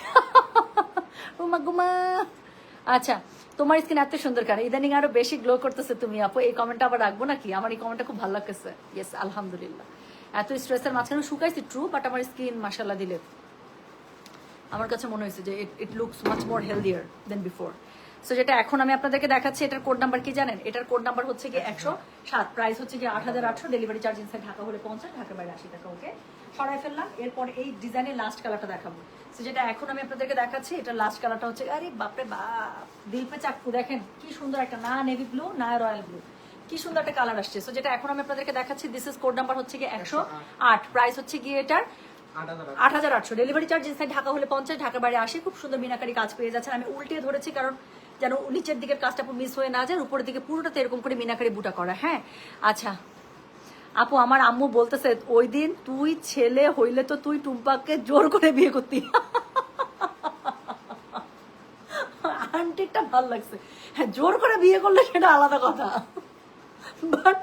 আচ্ছা তোমার স্কিন এত সুন্দর কেন, ইদানিং আরো বেশি গ্লো করতেছে তুমি আপু। এই কমেন্টটা আবার রাখবো নাকি? আমার এই কমেন্টটা খুব ভালো লাগতেছে। ইয়েস আলহামদুলিল্লাহ, এত স্ট্রেসের মাঝখানে শুকাইছি ট্রু, বাট আমার স্কিন মাশাআল্লাহ দিলে আমার কাছে মনে হয়েছে যে it looks much more healthier than before. So যেটা এখন আমি আপনাদেরকে দেখাচ্ছি, এটার কোড নাম্বার কি জানেন? এটার কোড নাম্বার হচ্ছে কি 107, প্রাইস হচ্ছে কি 8800, ডেলিভারি চার্জ ইনসাইড ঢাকা হলে 50, ঢাকার বাইরে 80 টাকা। ওকে, সরাই ফেললাম। এরপর এই ডিজাইনের লাস্ট কালারটা দেখাবো। সো যেটা এখন আমি আপনাদেরকে দেখাচ্ছি, এটা লাস্ট কালারটা হচ্ছে, আরে বাপরে বাপ, দিল পে চাক্কু, দেখেন কি সুন্দর একটা, না নেভি ব্লু না রয়্যাল ব্লু, কি সুন্দর একটা কালার আসছে। সো যেটা এখন আমি আপনাদেরকে দেখাচ্ছি, দিস ইজ কোড নাম্বার হচ্ছে কি 108, প্রাইস হচ্ছে কি এটার 8,800 ডেলিভারি চার্জ ইনসাইড ঢাকা হলে 50, ঢাকা বাইরে 80। খুব সুন্দর মিনাকারি কাজ পেয়ে যাচ্ছেন। আমি উল্টে ধরেছি কারণ যেন নিচের দিকের কাজটা আপু মিস হয়ে না যায়, উপরের দিকে পুরোটাতে এরকম করে মিনাকারি বুটা করা। হ্যাঁ আচ্ছা আপু, আমার আম্মু বলতেছে ওই দিন তুই ছেলে হইলে তো তুই টুম্পাকে জোর করে বিয়ে করতি। আন্টিটা ভালো লাগছে। হ্যাঁ, জোর করে বিয়ে করলে সেটা আলাদা কথা, বাট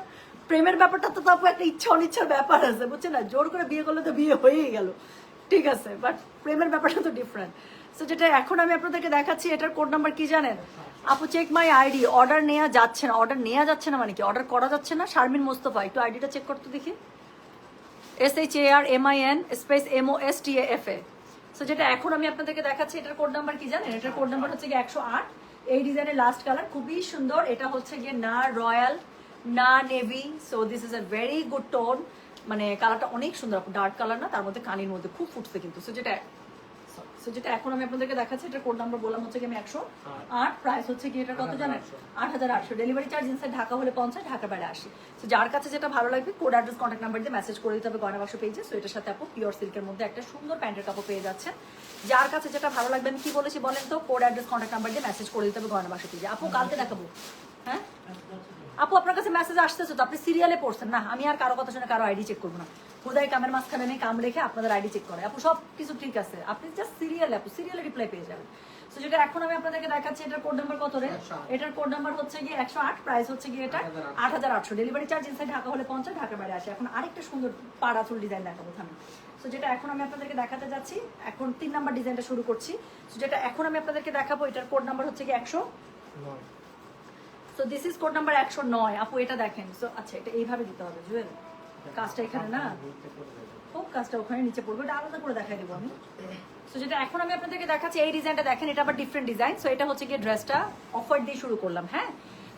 প্রেমের ব্যাপারটা তো আপু একটা ইচ্ছা অনিচ্ছার ব্যাপার আছে, বুঝছে না? জোর করে বিয়ে করলে তো বিয়ে হয়েই গেল, ঠিক আছে, বাট প্রেমের ব্যাপারটা তো ডিফারেন্ট। সো যেটা এখন আমি আপনাদেরকে দেখাচ্ছি, এটার কোড নাম্বার কি জানেন আপু? Check my ID. অর্ডার নেওয়া যাচ্ছে না। অর্ডার নেওয়া যাচ্ছে না মানে কি? অর্ডার করা যাচ্ছে না। শারমিন মোস্তফা, একটু আইডিটা চেক করতে দেখি। SHARMIN space MOSTAFA। সো যেটা এখন আমি আপনাদেরকে দেখাচ্ছি, এটার কোড নাম্বার কি জানেন? এটার কোড নাম্বার হচ্ছে গিয়ে 108। এই ডিজাইনের লাস্ট কালার খুবই সুন্দর। এটা হচ্ছে গিয়ে না রয়্যাল না navy, so this is a very good tone. মানে কালারটা অনেক সুন্দর, ডার্ক কালার না, তার মধ্যে কানির মধ্যে খুব ফুটছে কিন্তু। সো যেটা এখন আমি আপনাদেরকে দেখাচ্ছি, এটা কোড নাম্বার বললাম হচ্ছে কি আমি 108। প্রাইস হচ্ছে কি এটা কত জানেন? 8,800। ডেলিভারি চার্জ ইনসাইড ঢাকা হলে 50, ঢাকা বাইরে 80। সো যার কাছে যেটা ভালো লাগবে কোড অ্যাড্রেস কন্ট্যাক্ট নাম্বার দিয়ে মেসেজ করে দিতে হবে গয়না বাক্স পেজে। সো এটার সাথে আপু পিওর সিল্কের মধ্যে একটা সুন্দর প্যান্টের কাপড় পেয়ে যাচ্ছেন। যার কাছে যেটা ভালো লাগবে, আমি কি বলেছি বলেন তো? কোড অ্যাড্রেস কন্ট্যাক্ট নাম্বার দিয়ে মেসেজ করে দিতে হবে গয়না বাক্স পেজে। আপু কালকে দেখাবো। হ্যাঁ আপু, আপনার কাছে মেসেজ আসতেছে তো, আপনি সিরিয়ালে পড়ছেন না? আমি আর কারো কথা শুনে কারো আইডি চেক করবো না। খুদাই কামের মাঝখানে নেই কাম রেখে আপনাদের আইডি চেক করে। আপু সব কিছু ঠিক আছে, আপনি জাস্ট সিরিয়ালে, আপু সিরিয়ালে রিপ্লাই পেয়ে যাবেন। সো যেটা এখন আমি আপনাদেরকে দেখাচ্ছি, এটার কোড নাম্বার কত রে? এটার কোড নাম্বার হচ্ছে গিয়ে 108। প্রাইস হচ্ছে গিয়ে এটা 8,800। ডেলিভারি চার্জ ইনসাইড ঢাকা হলে 50, ঢাকা বাইরে 80। এখন আরেকটা সুন্দর পাড়া চুল ডিজাইন দেখাবো আমি। সো যেটা এখন আমি আপনাদেরকে দেখাতে যাচ্ছি, এখন 3 নাম্বার ডিজাইনটা শুরু করছি। সো যেটা এখন আমি আপনাদেরকে দেখাবো, এটার কোড নাম্বার হচ্ছে গিয়ে 109। So this is code number 109। আপু এটা দেখেন। সো আচ্ছা, এটা এইভাবে দিতে হবে জুয়েল, কাজটা এখানে না, ও কাজটা ওখানে নিচে পড়বে, এটা আলাদা করে দেখাই দেবো আমি। সো যেটা এখন আমি আপনাদেরকে দেখাচ্ছি, এই ডিজাইনটা দেখেন, এটা আবার ডিফারেন্ট ডিজাইন। সো এটা হচ্ছে গিয়ে ড্রেসটা অফ হোয়াইট দিয়ে শুরু করলাম। হ্যাঁ,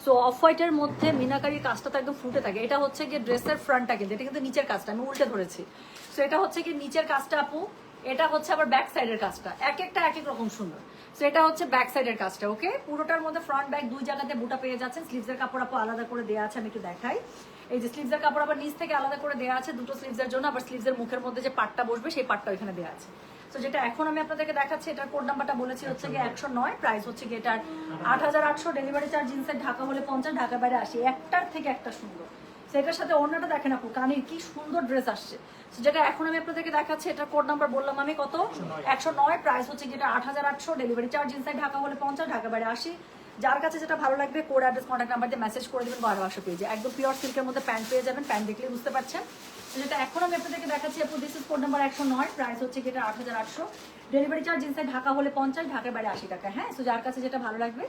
সো অফ হোয়াইটের মধ্যে মিনাকারির কাজটা তো একদম ফুটে থাকে। এটা হচ্ছে গিয়ে ড্রেসের ফ্রন্টটা, কিন্তু এটা কিন্তু নিচের কাজটা আমি উল্টে ধরেছি। সো এটা হচ্ছে গিয়ে নিচের কাজটা আপু, এটা হচ্ছে আবার ব্যাক সাইডের কাজটা, এক একটা এক এক রকম সুন্দর। সো এটা হচ্ছে ব্যাক সাইডের কাজটা। ওকে, পুরোটার মধ্যে ফ্রন্ট ব্যাক দুই জায়গাতে বুটা পেয়ে যাচ্ছেন। স্লিভসের কাপড় আপু আলাদা করে দেওয়া আছে, আমি একটু দেখাই। এই যে স্লিভসের কাপড় আবার নিচ থেকে আলাদা করে দেওয়া আছে দুটো স্লিভসের জন্য, আবার স্লিভসের মুখের মধ্যে যে পাটটা বসবে সেই পাটটা এখানে দেওয়া আছে। তো যেটা এখন আমি আপনাদেরকে দেখাচ্ছি, এটার কোড নাম্বারটা বলেছি হচ্ছে গিয়ে 109। প্রাইস হচ্ছে গিয়ে এটার 8,800। ডেলিভারি চার্জ ইনসাইড ঢাকা হলে 50, ঢাকা বাইরে 80। একটার থেকে একটা সুন্দর। সেটার সাথে অন্যটা দেখেন আপু, কানের কি সুন্দর ড্রেস আসছে। যেটা এখন আমি আপনাদেরকে দেখাচ্ছি, এটার কোড নাম্বার বললাম আমি কত? 109। প্রাইস হচ্ছে গিয়ে এটা 8,800। ডেলিভারি চার্জ ইনসাইড ঢাকা হলে 50, ঢাকা বাইরে 80। যার কাছে যেটা ভালো লাগবে কোড অ্যাড্রেস কন্ট্যাক্ট নাম্বার দিয়ে মেসেজ করে দেবেন গয়না বাক্স পেজে। একদম পিওর সিল্কের মধ্যে প্যান্ট পেয়ে যাবেন, প্যান্ট দেখলে বুঝতে পারছেন। যেটা এখন আমি আপনাদেরকে দেখাচ্ছি আপু, this is code number 109। Price হচ্ছে গিয়ে এটা 8,800। ডেলিভারি চার্জ ইনসাইড ঢাকা হলে 50, ঢাকার বাইরে 80 টাকা। হ্যাঁ, সো যার কাছে যেটা ভালো লাগবে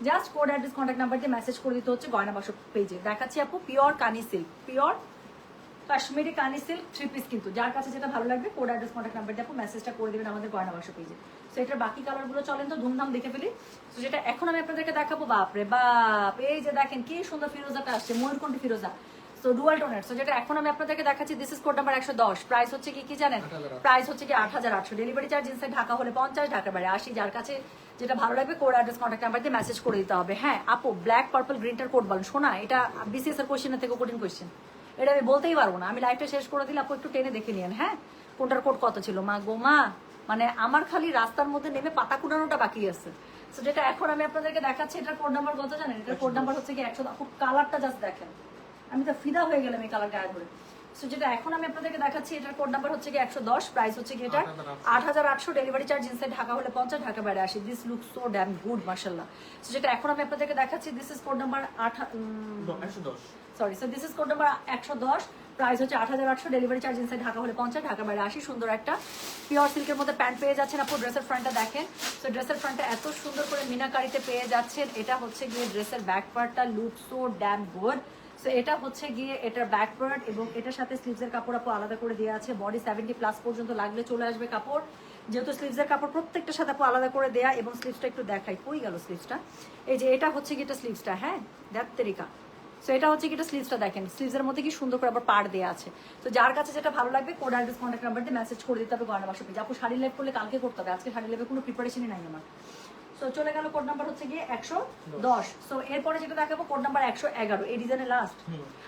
just code address contact number দিয়ে মেসেজ করে দিতে হচ্ছে গয়না বাক্স পেজে। দেখাচ্ছি আপু পিওর কানি সিল্ক, পিওর কাশ্মীরি কানি সিল্ক 3 পিস, কিন্তু যার কাছে যেটা ভালো লাগবে কোড অ্যাড্রেস কন্ট্যাক্ট নাম্বার দিয়ে আপু মেসেজটা করে দেবেন আমাদের গয়না বাক্স পেজে। সো এটার বাকি কালারগুলো চলেন তো ধুমধাম দেখে ফেলি। তো যেটা এখন আমি আপনাদেরকে দেখাবো, বাপরে বাপ, এই যে দেখেন কি সুন্দর ফিরোজাটা আসছে, ময়ূরকণ্ঠী ফিরোজা। সো ডুয়াল টোনের। সো যেটা এখন আমি আপনাদেরকে দেখাচ্ছি, this is code number 110। Price হচ্ছে কি জানেন? প্রাইস হচ্ছে কি 8,800। ডেলিভারি চার্জ ইনসাইড ঢাকা হলে 50, ঢাকার বাইরে 80। যার কাছে যেটা ভালো লাগবে কোড অ্যাড্রেস কন্ট্যাক্ট নাম্বার দিয়ে মেসেজ করে দিতে হবে। হ্যাঁ আপু, ব্ল্যাক পার্পল গ্রিনটার কোড বলেন। শোনা, এটা BCS এর কোশ্চেনের থেকে কঠিন কোশ্চেন, এটা আমি বলতেই পারবো না। আমি লাইভটা শেষ করে দিলে আপু একটু টেনে দেখে নিন। হ্যাঁ, কোনটার কোড কত ছিল? মা গো মা, মানে আমার খালি রাস্তার মধ্যে নেমে পাতা কুড়ানোটা বাকি আছে। সো যেটা এখন আমি আপনাদেরকে দেখাচ্ছি, এটার কোড নাম্বার কত জানেন? এটার কোড নাম্বার হচ্ছে কি 100। খুব কালারটা জাস্ট দেখেন, আমি তো ফিদা হয়ে গেলাম এই কালার গায়ে ধরে। সো যেটা এখন আমি আপনাদেরকে দেখাচ্ছি, এটার কোড নাম্বার হচ্ছে কি 110। প্রাইস হচ্ছে কি এটা 8,800। ডেলিভারি চার্জ ইনসাইড ঢাকা হলে 50, ঢাকা বাইরে 80। This look so dam good মাশাআল্লাহ। সো যেটা এখন আমি আপনাদেরকে দেখাচ্ছি, this is code number 110। Sorry, so this is code number 110। Price হচ্ছে 8,800। ডেলিভারি চার্জ ইনসাইড ঢাকা হলে 50, ঢাকা বাইরে 80। সুন্দর একটা পিওর সিল্কের মধ্যে প্যান্ট পেয়ে যাচ্ছেন আপু। ড্রেসের ফ্রন্টটা দেখেন। সো ড্রেসের ফ্রন্টটা এত সুন্দর করে মিনাকারিতে পেয়ে যাচ্ছেন। এটা হচ্ছে গিয়ে ড্রেসের ব্যাক পার্টটা, look so dam good. So এটা হচ্ছে গিয়ে এটার ব্যাক পার্ট, এবং এটার সাথে স্লিভসের কাপড় আপু আলাদা করে দেওয়া আছে। বডি 70+ পর্যন্ত লাগলে চলে আসবে কাপড়, যেহেতু স্লিভসের কাপড় প্রত্যেকটার সাথে আপু আলাদা করে দেয়া। এবং স্লিভসটা একটু দেখাই, কই গেল স্লিভসটা? এই যে এটা হচ্ছে গিয়ে এটা স্লিভসটা। হ্যাঁ, দ্যাত্তেরিকা। সো এটা হচ্ছে কি, এটা স্লিভসটা দেখেন, স্লিভসের মধ্যে কি সুন্দর করে আবার পাড় দেওয়া আছে। তো যার কাছে যেটা ভালো লাগবে কোড অ্যাড্রেস কন্ট্যাক্ট নাম্বার দিয়ে মেসেজ করে দিতে হবে গয়না বাক্স পেজে। আপু শাড়ি লাইভ করলে কালকে করতে হবে, আজকে শাড়ি লাইভে কোনো প্রিপারেশনই নাই আমার। সো চলে গেল কোড নাম্বার হচ্ছে গিয়ে 110। সো এরপরে যেটা দেখাবো কোড নাম্বার 111, এই ডিজাইনের লাস্ট।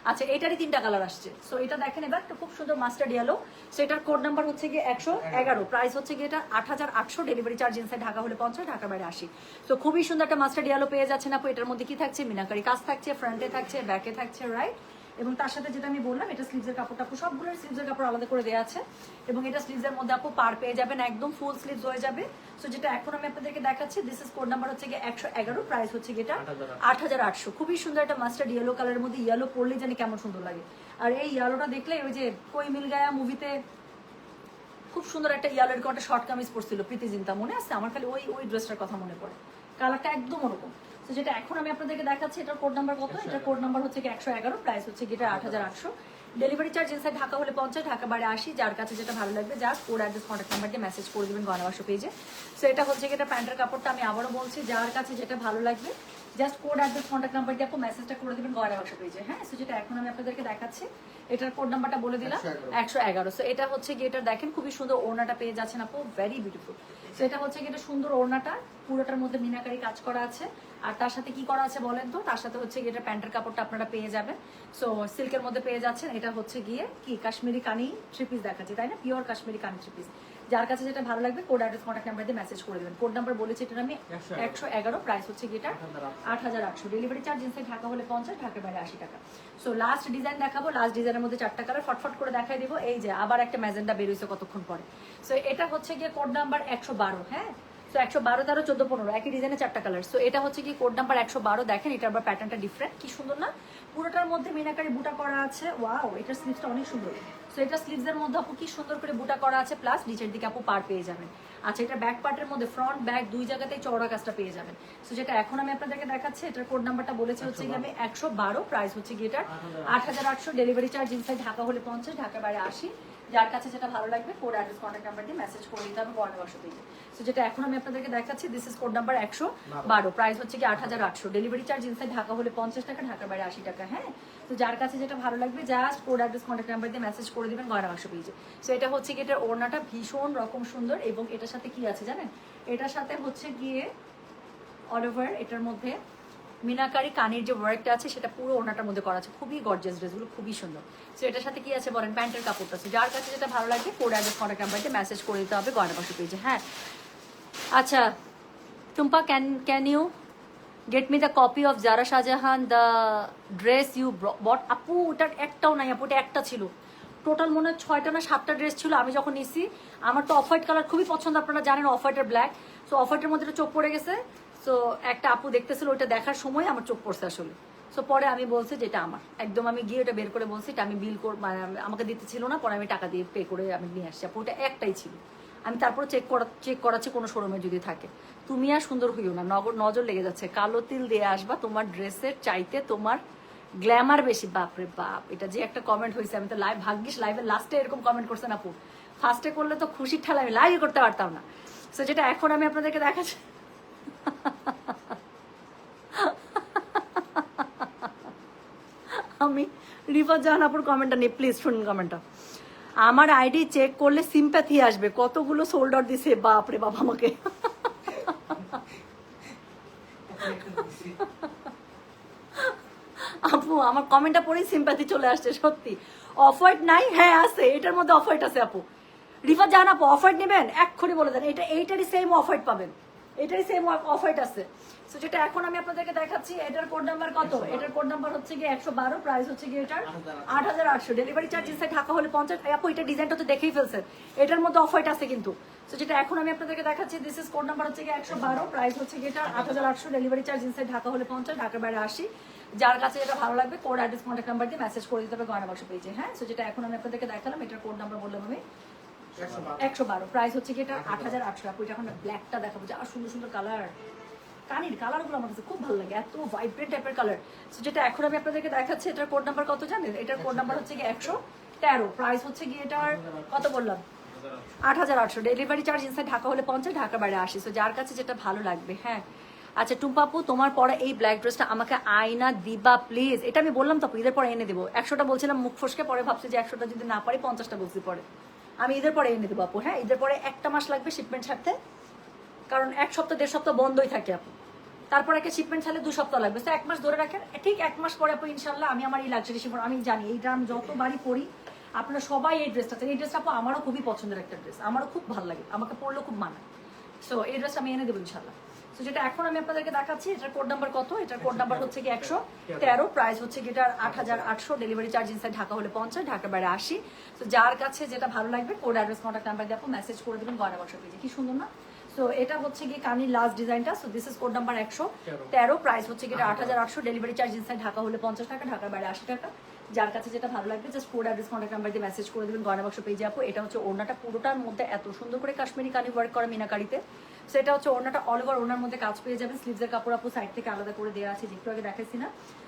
আচ্ছা এটারই 3টা কালার আসছে। সো এটা দেখেন এবার একটা খুব সুন্দর মাস্টার্ড ইয়েলো। সো এটার কোড নাম্বার হচ্ছে গিয়ে 111, প্রাইস হচ্ছে গিয়ে এটা 8800, ডেলিভারি চার্জ ইনসাইড ঢাকা হলে 50, ঢাকার বাইরে 80। সো খুবই সুন্দর একটা মাস্টার্ড ইয়েলো পেয়ে যাচ্ছেন আপু। এটার মধ্যে কি থাকছে, মিনাকারি কাজ থাকছে, ফ্রন্টে থাকছে, ব্যাকে থাকছে, রাইট। এবং তার সাথে যেটা আমি বললাম, এটা স্লিভসের কাপড়টা আপু সবগুলোর স্লিভসের কাপড় আলাদা করে দেওয়া আছে। এবং এটা স্লিভসের মধ্যে আপু পার পেয়ে যাবেন, একদম ফুল স্লিভস হয়ে যাবে। সো যেটা এখন আমি আপনাদেরকে দেখাচ্ছি, দিস ইজ কোড নাম্বার হচ্ছে গিয়ে 111, প্রাইস হচ্ছে গিয়ে এটা 8800। খুবই সুন্দর একটা মাস্টার্ড ইয়েলো কালারের মধ্যে, ইয়েলো পরলে জানি কেমন সুন্দর লাগে। আর এই ইয়েলোটা দেখলে ওই যে কোই মিল গায়া মুভিতে খুব সুন্দর একটা ইয়েলো এরকম একটা শর্ট কামিজ পরছিল প্রীতি জিন্তা, মনে আছে? আমার খালি ওই ড্রেসটার কথা মনে পড়ে, কালারটা একদম ওরকম। তো যেটা এখন আমি আপনাদেরকে দেখাচ্ছি, এটার কোড নাম্বার কত? এটার কোড নাম্বার হচ্ছে 111, প্রাইস হচ্ছে গিয়ে 8800, ডেলিভারি চার্জ ইনসাইড ঢাকা হলে 50, ঢাকা বাইরে 80। যার কাছে যেটা ভালো লাগবে যার কোড অ্যাড্রেস কন্ট্যাক্ট নাম্বার দিয়ে মেসেজ করে দেবেন গয়নাবাসা পেজে। সো এটা হচ্ছে গিয়ে এটা প্যান্টের কাপড়টা, আমি আবারও বলছি যার কাছে যেটা ভালো লাগবে just code address contact number দিয়ে আপনি মেসেজটা করে দেবেন গয়নাবাসা পেজে। হ্যাঁ, সো যেটা এখন আমি আপনাদেরকে দেখাচ্ছি, এটার কোড নাম্বারটা বলে দিলাম 111। সো এটা হচ্ছে গিয়ে এটা দেখেন খুবই সুন্দর ওড়নাটা পেয়ে যাচ্ছেন আপু, ভেরি বিউটিফুল। সো এটা হচ্ছে গিয়ে এটা সুন্দর ওড়নাটা, পুরোটার মধ্যে মিনাকারি কাজ করা আছে। আর তার সাথে কি করা আছে বলেন তো? তার সাথে হচ্ছে গিয়ে এটা প্যান্টের কাপড়টা আপনারা পেয়ে যাবেন। সো সিল্কের মধ্যে পেয়ে যাচ্ছেন। এটা হচ্ছে গিয়ে কি কাশ্মীরি কানি থ্রি পিস দেখাচ্ছি, তাই না? পিওর কাশ্মীরি কানি থ্রি পিস। যার কাছে যেটা ভালো লাগবে কোড অ্যাড্রেস কন্ট্যাক্ট নাম্বার দিয়ে মেসেজ করে দেবেন। কোড নাম্বার বলেছি এটার আমি 111, প্রাইস হচ্ছে গিয়ে এটা 8800, ডেলিভারি চার্জ ইনসাইড ঢাকা হলে 50, ঢাকার বাইরে 80 টাকা। সো লাস্ট ডিজাইন দেখাবো, লাস্ট ডিজাইনের মধ্যে 4টা কালার ফটফট করে দেখাই দিব। এই যে আবার একটা ম্যাজেন্ডা বের হয়েছে কতক্ষণ পরে। সো এটা হচ্ছে গিয়ে কোড নাম্বার 112। হ্যাঁ, সো 112, 13, 14, 15 একই ডিজাইনে 4টা কালার। সো এটা হচ্ছে কি কোড নাম্বার 112, দেখেন এটা আবার প্যাটার্নটা ডিফারেন্ট, কি সুন্দর না? পুরোটার মধ্যে মিনাকারি বুটা করা আছে। ওয়াও, এটার স্লিভসটা অনেক সুন্দর। সো এটা স্লিভসের মধ্যে আপু কি সুন্দর করে বুটা করা আছে, প্লাস নিচের দিকে আপু পার পেয়ে যাবেন। আচ্ছা এটা ব্যাক পার্টের মধ্যে ফ্রন্ট ব্যাক দুই জায়গাতেই চওড়া কাজটা পেয়ে যাবেন। সো যেটা এখন আমি আপনাদেরকে দেখাচ্ছি, এটার কোড নাম্বারটা বলেছি হচ্ছে গিয়ে আমি 112, প্রাইস হচ্ছে গিয়ে এটার 8800, ডেলিভারি চার্জ ইনসাইড ঢাকা হলে 50, ঢাকার বাইরে 80। যার কাছে যেটা ভালো লাগবে কোড অ্যাড্রেস কন্ট্যাক্ট নাম্বার দিয়ে মেসেজ করে দিতে হবে গয়নাবাসা পেজে। সো যেটা এখন আমি আপনাদেরকে দেখাচ্ছি, this is code number 112, price হচ্ছে কি 8800, ডেলিভারি চার্জ ইনসাইড ঢাকা হলে 50 টাকা, ঢাকার বাইরে 80 টাকা। হ্যাঁ, তো যার কাছে যেটা ভালো লাগবে just code address contact number দিয়ে মেসেজ করে দিবেন গয়নাবাসা পেজে। সো এটা হচ্ছে কি এটার ওড়নাটা ভীষণ রকম সুন্দর, এবং এটার সাথে কি আছে জানেন? এটার সাথে হচ্ছে গিয়ে অল ওভার এটার মধ্যে মিনাকারি কানের যে ওয়ার্কটা আছে সেটা পুরো ওড়নাটার মধ্যে করা আছে, খুবই গর্জিয়াস, ড্রেসগুলো খুবই সুন্দর। সো এটার সাথে কি আছে বলেন? প্যান্টের কাপড়টা আছে। যার কাছে যেটা ভালো লাগবে কোড অ্যাড্রেস কন্ট্যাক্ট নাম্বার দিয়ে মেসেজ করে দিতে হবে গয়নাবাসা পেজে। হ্যাঁ, আচ্ছা Tumpa, can you get me the copy of Zara Shahjahan the dress you bought? আপু ওটার একটাও নাই আপু, ওটা একটা ছিল। টোটাল মনে হয় 6টা না 7টা ড্রেস ছিল আমি যখন নিছি। আমার তো অফ হোয়াইট কালার খুবই পছন্দ, আপনারা জানেন অফ হোয়াইটের ব্ল্যাক। সো অফ হোয়াইটের মধ্যে চোখ পড়ে গেছে। সো একটা আপু দেখতেছিল, ওইটা দেখার সময় আমার চোখ পড়ছে আসলে। সো পরে আমি বলছি যেটা আমার একদম, আমি গিয়ে ওটা বের করে বলছি এটা আমি বিল মানে আমাকে দিতে ছিল না, পরে আমি টাকা দিয়ে পে করে আমি নিয়ে আসছি আপু। ওটা একটাই ছিল। আমি তারপরে চেক করাচ্ছি কোনো শোরুমে যদি থাকে। তুমি আর সুন্দর হইও না, নজর লেগে যাচ্ছে। কালো তিল দিয়ে আসবা, তোমার ড্রেসের চাইতে তোমার গ্ল্যামার বেশি। বাপরে বাপ, এটা যে একটা কমেন্ট হয়েছে, আমি তো লাইভ, ভাগ্যিস লাইভের লাস্টে এরকম কমেন্ট করছেন আপু। ফার্স্টে করলে তো খুশির ঠেলা আমি লাইভ করতে পারতাম না। সো যেটা এখন আমি আপনাদেরকে দেখাচ্ছি, আমি রিফা জাহান আপুর কমেন্টটা নেই, প্লিজ শুনুন কমেন্টটা। আমার আইডি চেক করলে সিম্প্যাথি আসবে, কতগুলো সোল্ডার দিছে বাপরে বাপ আমাকে। আপু আমার কমেন্টটা পড়েই সিম্প্যাথি চলে আসছে সত্যি। অফ হোয়াইট নাই? হ্যাঁ আছে, এটার মধ্যে অফ হোয়াইট আছে আপু। রিফা জাহান আপু অফ হোয়াইট নেবেন? এক্ষুনি বলে দেন, এইটারই সেম অফ হোয়াইট পাবেন, এটারই সেম অফ হোয়াইট আছে। সো যেটা এখন আমি আপনাদেরকে দেখাচ্ছি, এটার কোড নাম্বার কত? এটার কোড নাম্বার হচ্ছে গিয়ে 112, প্রাইস হচ্ছে গিয়ে এটার 8800, ডেলিভারি চার্জ ইনসাইড ঢাকা হলে 50। আপু এটা ডিজাইনটা তো দেখেই ফেলছেন, এটার মধ্যে অফ হোয়াইট আছে কিন্তু। সো যেটা এখন আমি আপনাদেরকে দেখাচ্ছি, দিস ইজ কোড নাম্বার হচ্ছে গিয়ে 112, প্রাইস হচ্ছে গিয়ে এটা 8800, ডেলিভারি চার্জ ইনসাইড ঢাকা হলে 50, ঢাকার বাইরে 80। যার কাছে যেটা ভালো লাগবে কোড অ্যাড্রেস কন্ট্যাক্ট নাম্বার দিয়ে মেসেজ করে দিতে হবে গয়নাবাসা পেজে। হ্যাঁ, সো যেটা এখন আমি আপনাদেরকে দেখালাম, এটার কোড নাম্বার বললাম আমি 112, প্রাইস হচ্ছে কি এটা 8800। আপু এটা এখন ব্ল্যাকটা দেখাবো, যা সুন্দর সুন্দর কালার, কানির কালারগুলো আমার কাছে খুব ভালো লাগে, এত ভাইব্রেন্ট টাইপের কালার। সো যেটা এখন আমি আপনাদেরকে দেখাচ্ছি, এটার কোড নাম্বার কত জানেন? এটার কোড নাম্বার হচ্ছে গিয়ে 113, প্রাইস হচ্ছে গিয়ে এটার কত বললাম? 8800, ডেলিভারি চার্জ ইনসাইড ঢাকা হলে 50, ঢাকার বাইরে 80। সো যার কাছে যেটা ভালো লাগবে। হ্যাঁ, আচ্ছা টুম্পাপু তোমার পরা এই ব্ল্যাক ড্রেসটা আমাকে আয়না দিবা প্লিজ? এটা আমি বললাম তো ঈদের পরে এনে দেবো। 100টা বলছিলাম মুখ ফসকে, পরে ভাবছি যে 100টা যদি না পারি 50টা বলছি পরে। আমি ঈদের পরে এনে দেবো আপু। হ্যাঁ, ঈদের পরে একটা মাস লাগবে শিপমেন্ট ছাড়তে। কারণ 1 সপ্তাহ 1.5 সপ্তাহ বন্ধই থাকে আপু, তারপর একটা শিপমেন্ট ছাড়লে 2 সপ্তাহ লাগবে, তো 1 মাস ধরে রাখেন, ঠিক 1 মাস পরে আপু ইনশাল্লাহ আমি আমার এই লাক্সারি শিফন, আমি জানি এইটা আমি যতবারই পরি আপনারা সবাই এই ড্রেসটা চান। এই ড্রেসটা আপু আমারও খুবই পছন্দের একটা ড্রেস, আমারও খুব ভালো লাগে, আমাকে পরলেও খুব মানায়। সো এই ড্রেসটা আমি এনে দেবো ইনশাল্লাহ। তো যেটা এখন আমি আপনাদেরকে দেখাচ্ছি, এটার কোড নাম্বার কত, এটার কোড নাম্বার হচ্ছে কি 113, প্রাইস হচ্ছে কি এটার 8800, ডেলিভারি চার্জ ইনসাইড ঢাকা হলে 50, ঢাকার বাইরে 80। তো যার কাছে যেটা ভালো লাগবে কোড অ্যাড্রেস কন্ট্যাক্ট নাম্বার দিয়ে আপু মেসেজ করে দেবেন গয়না বাক্স পেজে। কি সুন্দর না? সো এটা হচ্ছে কি কানির লাস্ট ডিজাইনটা। So this is code number 113, price হচ্ছে কি 8800, ডেলিভারি চার্জ ইনসাইড ঢাকা হলে 50 টাকা, ঢাকার বাইরে 80 টাকা। যার কাছে যেটা ভালো লাগবে just code address contact number দিয়ে মেসেজ করে দেবেন গয়না বাক্স পেজে আপু। এটা হচ্ছে ওড়নাটা পুরোটার মধ্যে এত সুন্দর করে কাশ্মীরি কানি ওয়ার্ক করা মিনাকারিতে। সেটা হচ্ছে ওড়নাটা অল ওভার ওড়নার মধ্যে কাজ পেয়ে যাবেন। স্লিভসের কাপড় আপু সাইড থেকে আলাদা করে দেওয়া আছে, যেটু আগে দেখাইছি না।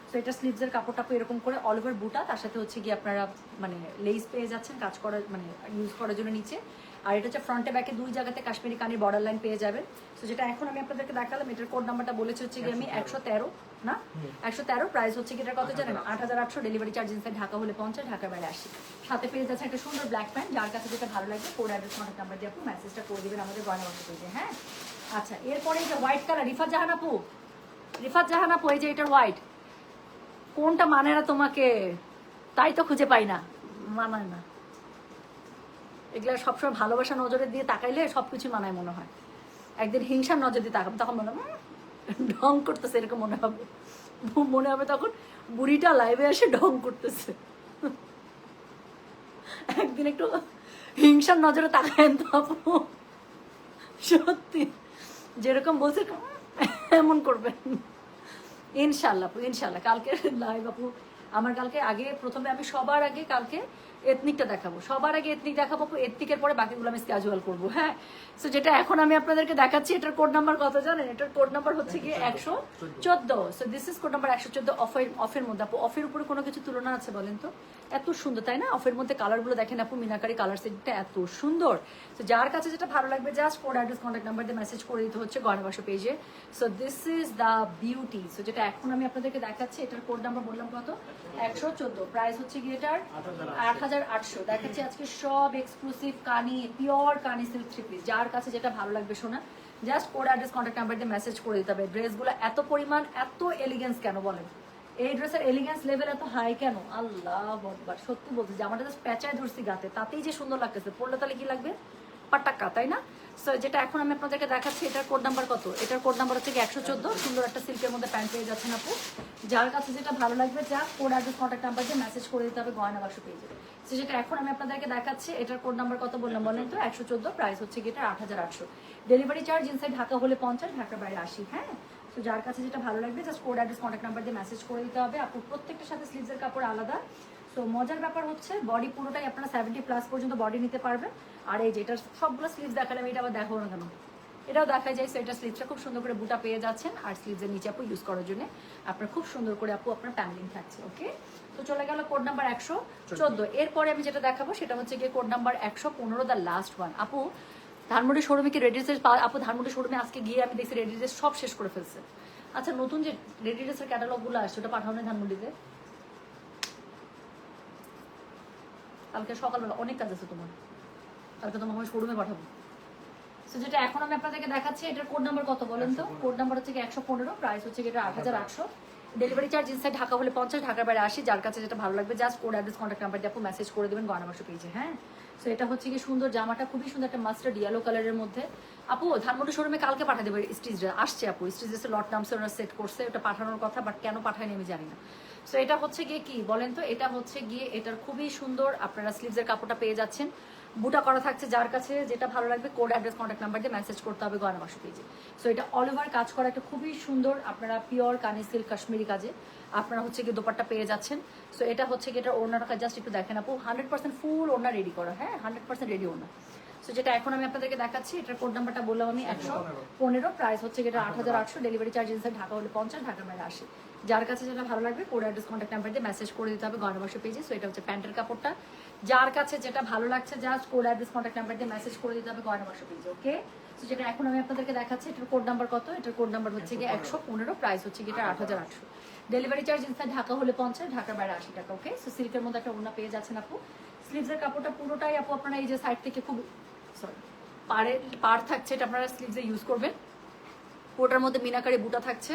সো এটা স্লিভসের কাপড়টা আপু এরকম করে অল ওভার বুটা, তার সাথে হচ্ছে গিয়ে আপনারা মানে লেস পেয়ে যাচ্ছেন কাজ করার মানে ইউজ করার জন্য নিচে। আর এটা হচ্ছে ফ্রন্টে ব্যাকে 2 জায়গাতে কাশ্মীরি কানির বর্ডার লাইন পেয়ে যাবেন। সো যেটা এখন আমি আপনাদেরকে দেখালাম, এটার কোড নাম্বারটা বলেছে হচ্ছে গিয়ে আমি 113 না 113, প্রাইস হচ্ছে কি এটার কত জানেন 8800, ডেলিভারি চার্জ ইনসাইড ঢাকা হলে 50, ঢাকার বাইরে 80। সাথে পেয়ে যাচ্ছে একটা সুন্দর ব্ল্যাক প্যান্ট। যার কাছে যেটা ভালো লাগবে কোড অ্যাড্রেস কন্ট্যাক্ট নাম্বার দিয়ে আপু মেসেজটা করে দিবেন আমাদের গয়না বাক্স পেজে। হ্যাঁ আচ্ছা, এরপরে এই যে হোয়াইট কালার, রিফাত জাহান আপু, রিফাত জাহান আপু এই যে এটার হোয়াইট, কোনটা মানে না তোমাকে, তাই তো খুঁজে পাই না, মানায় না। এগুলো সবসময় ভালোবাসা নজরে দিয়ে তাকাইলে সবকিছু মানায় মনে হয়, একদিন হিংসার নজর দিয়ে তাকাবো তখন মনে হয় ঢং করতেছে, এরকম মনে হবে, মনে হবে তখন বুড়িটা লাইভে এসে ঢং করতেছে। একদিন একটু হিংসার নজরে তাকায়েন তো আপু, সত্যি যেরকম বলছে এমন করবেন ইনশাল্লাহ আপু, ইনশাল্লাহ। কালকে লাইভ আপু আমার, কালকে আগে প্রথমে আমি সবার আগে কালকে এথনিকটা দেখাবো, সবার আগে এথনিক দেখাবো আপু, এথনিকের পরে বাকিগুলো আমি ক্যাজুয়াল করবো। হ্যাঁ, সো যেটা এখন আমি আপনাদেরকে দেখাচ্ছি এটার কোড নাম্বার কত জানেন, এটার কোড নাম্বার হচ্ছে গিয়ে 114। So this is code number 114, অফের মধ্যে আপু। অফের উপরে কোনো কিছু তুলনা আছে বলেন তো, এত সুন্দর তাই না? অফের মধ্যে কালারগুলো দেখেন আপু, মিনাকারি কালার সেটটা এত সুন্দর। তো যার কাছে যেটা ভালো লাগবে just code address contact number দিয়ে মেসেজ করে দিতে হচ্ছে গয়না বাক্স পেজে। So this is the beauty. So যেটা এখন আমি আপনাদেরকে দেখাচ্ছি এটার কোড নাম্বার বললাম কত 114, প্রাইস হচ্ছে গিয়ে এটার 8800। দেখাচ্ছি আজকে সব এক্সক্লুসিভ কানি, পিওর কানি সিল্ক থ্রি পিস। যার কাছে যেটা ভালো লাগবে শোনা just code address contact number দিয়ে মেসেজ করে দিতে হবে। ড্রেসগুলো এত পরিমাণ এত এলিগেন্স কেন বলেন, এই ড্রেসের এলিগেন্স লেভেল এত হাই কেন, আল্লাহ আকবার। সত্যি বলছি যে আমাদের জাস্ট প্যাঁচায় ধরছি গাতে, তাতেই যে সুন্দর লাগতেছে, পড়লে তাহলে কি লাগবে পাটাক্কা, তাই না? সো যেটা এখন আমি আপনাদেরকে দেখাচ্ছি এটার কোড নাম্বার কত, এটার কোড নাম্বার হচ্ছে 114। সুন্দর একটা সিল্কের মধ্যে প্যান্ট পেয়ে যাচ্ছেন আপু। যার কাছে যেটা ভালো লাগবে যা কোড অ্যাড্রেস কন্ট্যাক্ট নাম্বার দিয়ে মেসেজ করে দিতে হবে গয়না বাক্স পেজে। সো যেটা এখন আমি আপনাদেরকে দেখাচ্ছি এটার কোড নাম্বার কত বললাম বলেন তো 114, প্রাইস হচ্ছে কি এটা 8800, ডেলিভারি চার্জ ইনসাইড ঢাকা হলে 50, ঢাকার বাইরে 80। হ্যাঁ, তো যার কাছে যেটা ভালো লাগবে just code address contact number দিয়ে মেসেজ করে দিতে হবে আপু। প্রত্যেকটার সাথে স্লিভসের কাপড় আলাদা। সো মজার ব্যাপার হচ্ছে বডি পুরোটাই আপনারা 70+ পর্যন্ত বডি নিতে পারবেন। আর এই যে এটার সবগুলো স্লিভস দেখালাম, এটা আবার দেখাবো না কেন, এটাও দেখা যায়। সো এটা স্লিভসটা খুব সুন্দর করে বুটা পেয়ে যাচ্ছেন, আর স্লিভসের নিচে আপু ইউজ করার জন্য আপনার খুব সুন্দর করে আপু আপনার প্যান্ডিং থাকছে। ওকে, তো চলে গেল কোড নাম্বার 114। এরপরে আমি যেটা দেখাবো সেটা হচ্ছে গিয়ে code number 115, the last one. আপু ধানমন্ডি শোরুমে কি রেডি ড্রেস আপু? ধানমন্ডি শোরুমে আজকে গিয়ে আমি দেখছি রেডি ড্রেস সব শেষ করে ফেলছে। আচ্ছা, নতুন যে রেডি ড্রেসের ক্যাটালগুলো আসছে ওটা পাঠানো নেই ধানমন্ডিতে? কালকে সকালবেলা অনেক কাজ আছে তোমার, কালকে তোমার আমি শোরুমে পাঠাবো। সো যেটা এখন আমি আপনাদেরকে দেখাচ্ছি এটার কোড নাম্বার কত বলেন তো? কোড নাম্বার হচ্ছে 115, প্রাইস হচ্ছে এটা 8800, ডেলিভারি চার্জ ইনসাইড ঢাকা হলে 50, ঢাকার বাইরে 80। যার কাছে যেটা ভালো লাগবে just code address contact number দিয়ে আপু মেসেজ করে দেবেন গয়না বাক্স পেজে। হ্যাঁ, সো এটা হচ্ছে কি সুন্দর জামাটা, খুবই সুন্দর একটা মাস্টার্ড ইয়েলো কালারের মধ্যে। আপু ধানমন্ডি শোরুমে কালকে পাঠিয়ে দেবে স্টিচ ড্রেস আসছে আপু, স্টিচ ড্রেসের লট নামছে, ওরা সেট করছে, ওটা পাঠানোর কথা, বাট কেন পাঠায়নি আমি জানি না। সো এটা হচ্ছে গিয়ে কি বলেন তো, এটা হচ্ছে গিয়ে এটার খুবই সুন্দর আপনারা স্লিভসের কাপড়টা পেয়ে যাচ্ছেন, বুটা করা থাকছে। যার কাছে যেটা ভালো লাগবে কোড অ্যাড্রেস কন্ট্যাক্ট নাম্বার দিয়ে মেসেজ করতে হবে গয়না বাক্স পেজে। সো এটা অল ওভার কাজ করা একটা খুবই সুন্দর আপনারা পিওর কানি সিল্ক কাশ্মীরি কাজে আপনারা হচ্ছে কি দোপাট্টা পেয়ে যাচ্ছেন। সো এটা হচ্ছে কি এটা ওড়নাটা জাস্ট একটু দেখেন আপু, 100% ফুল ওড়না রেডি করা। হ্যাঁ, 100% রেডি ওড়না। সো যেটা এখন আমি আপনাদেরকে দেখাচ্ছি এটার কোড নাম্বারটা বললাম আমি 115, প্রাইস হচ্ছে এটা 8800, ডেলিভারি চার্জ ইনসাইড ঢাকা হলে 50, ঢাকার বাইরে 80। যার কাছে যেটা ভালো লাগবে কোড অ্যাড্রেস কন্ট্যাক্ট নাম্বার দিয়ে মেসেজ করে দিতে হবে গয়না বাক্স পেজে। সো এটা হচ্ছে প্যান্টের কাপড়টা, যার কাছে যেটা ভালো লাগছে just code address contact number দিয়ে মেসেজ করে দিতে হবে গয়না বাক্স পেজে। ওকে, সো যেটা এখন আমি আপনাদেরকে দেখাচ্ছি এটার কোড নাম্বার কত, এটার কোড নাম্বার হচ্ছে গিয়ে 115, প্রাইস হচ্ছে গিয়ে এটা 8800, ডেলিভারি চার্জ ইনসাইড ঢাকা হলে 50, ঢাকার বাইরে 80 টাকা। ওকে, সো সিল্কের মধ্যে একটা ওড়না পেয়ে যাচ্ছেন আপু। স্লিভসের কাপড়টা পুরোটাই আপু আপনারা এই যে সাইড থেকে খুব সরি পার থাকছে, এটা আপনারা স্লিভসে ইউজ করবেন। ওটার মধ্যে মিনাকারি বুটা থাকছে।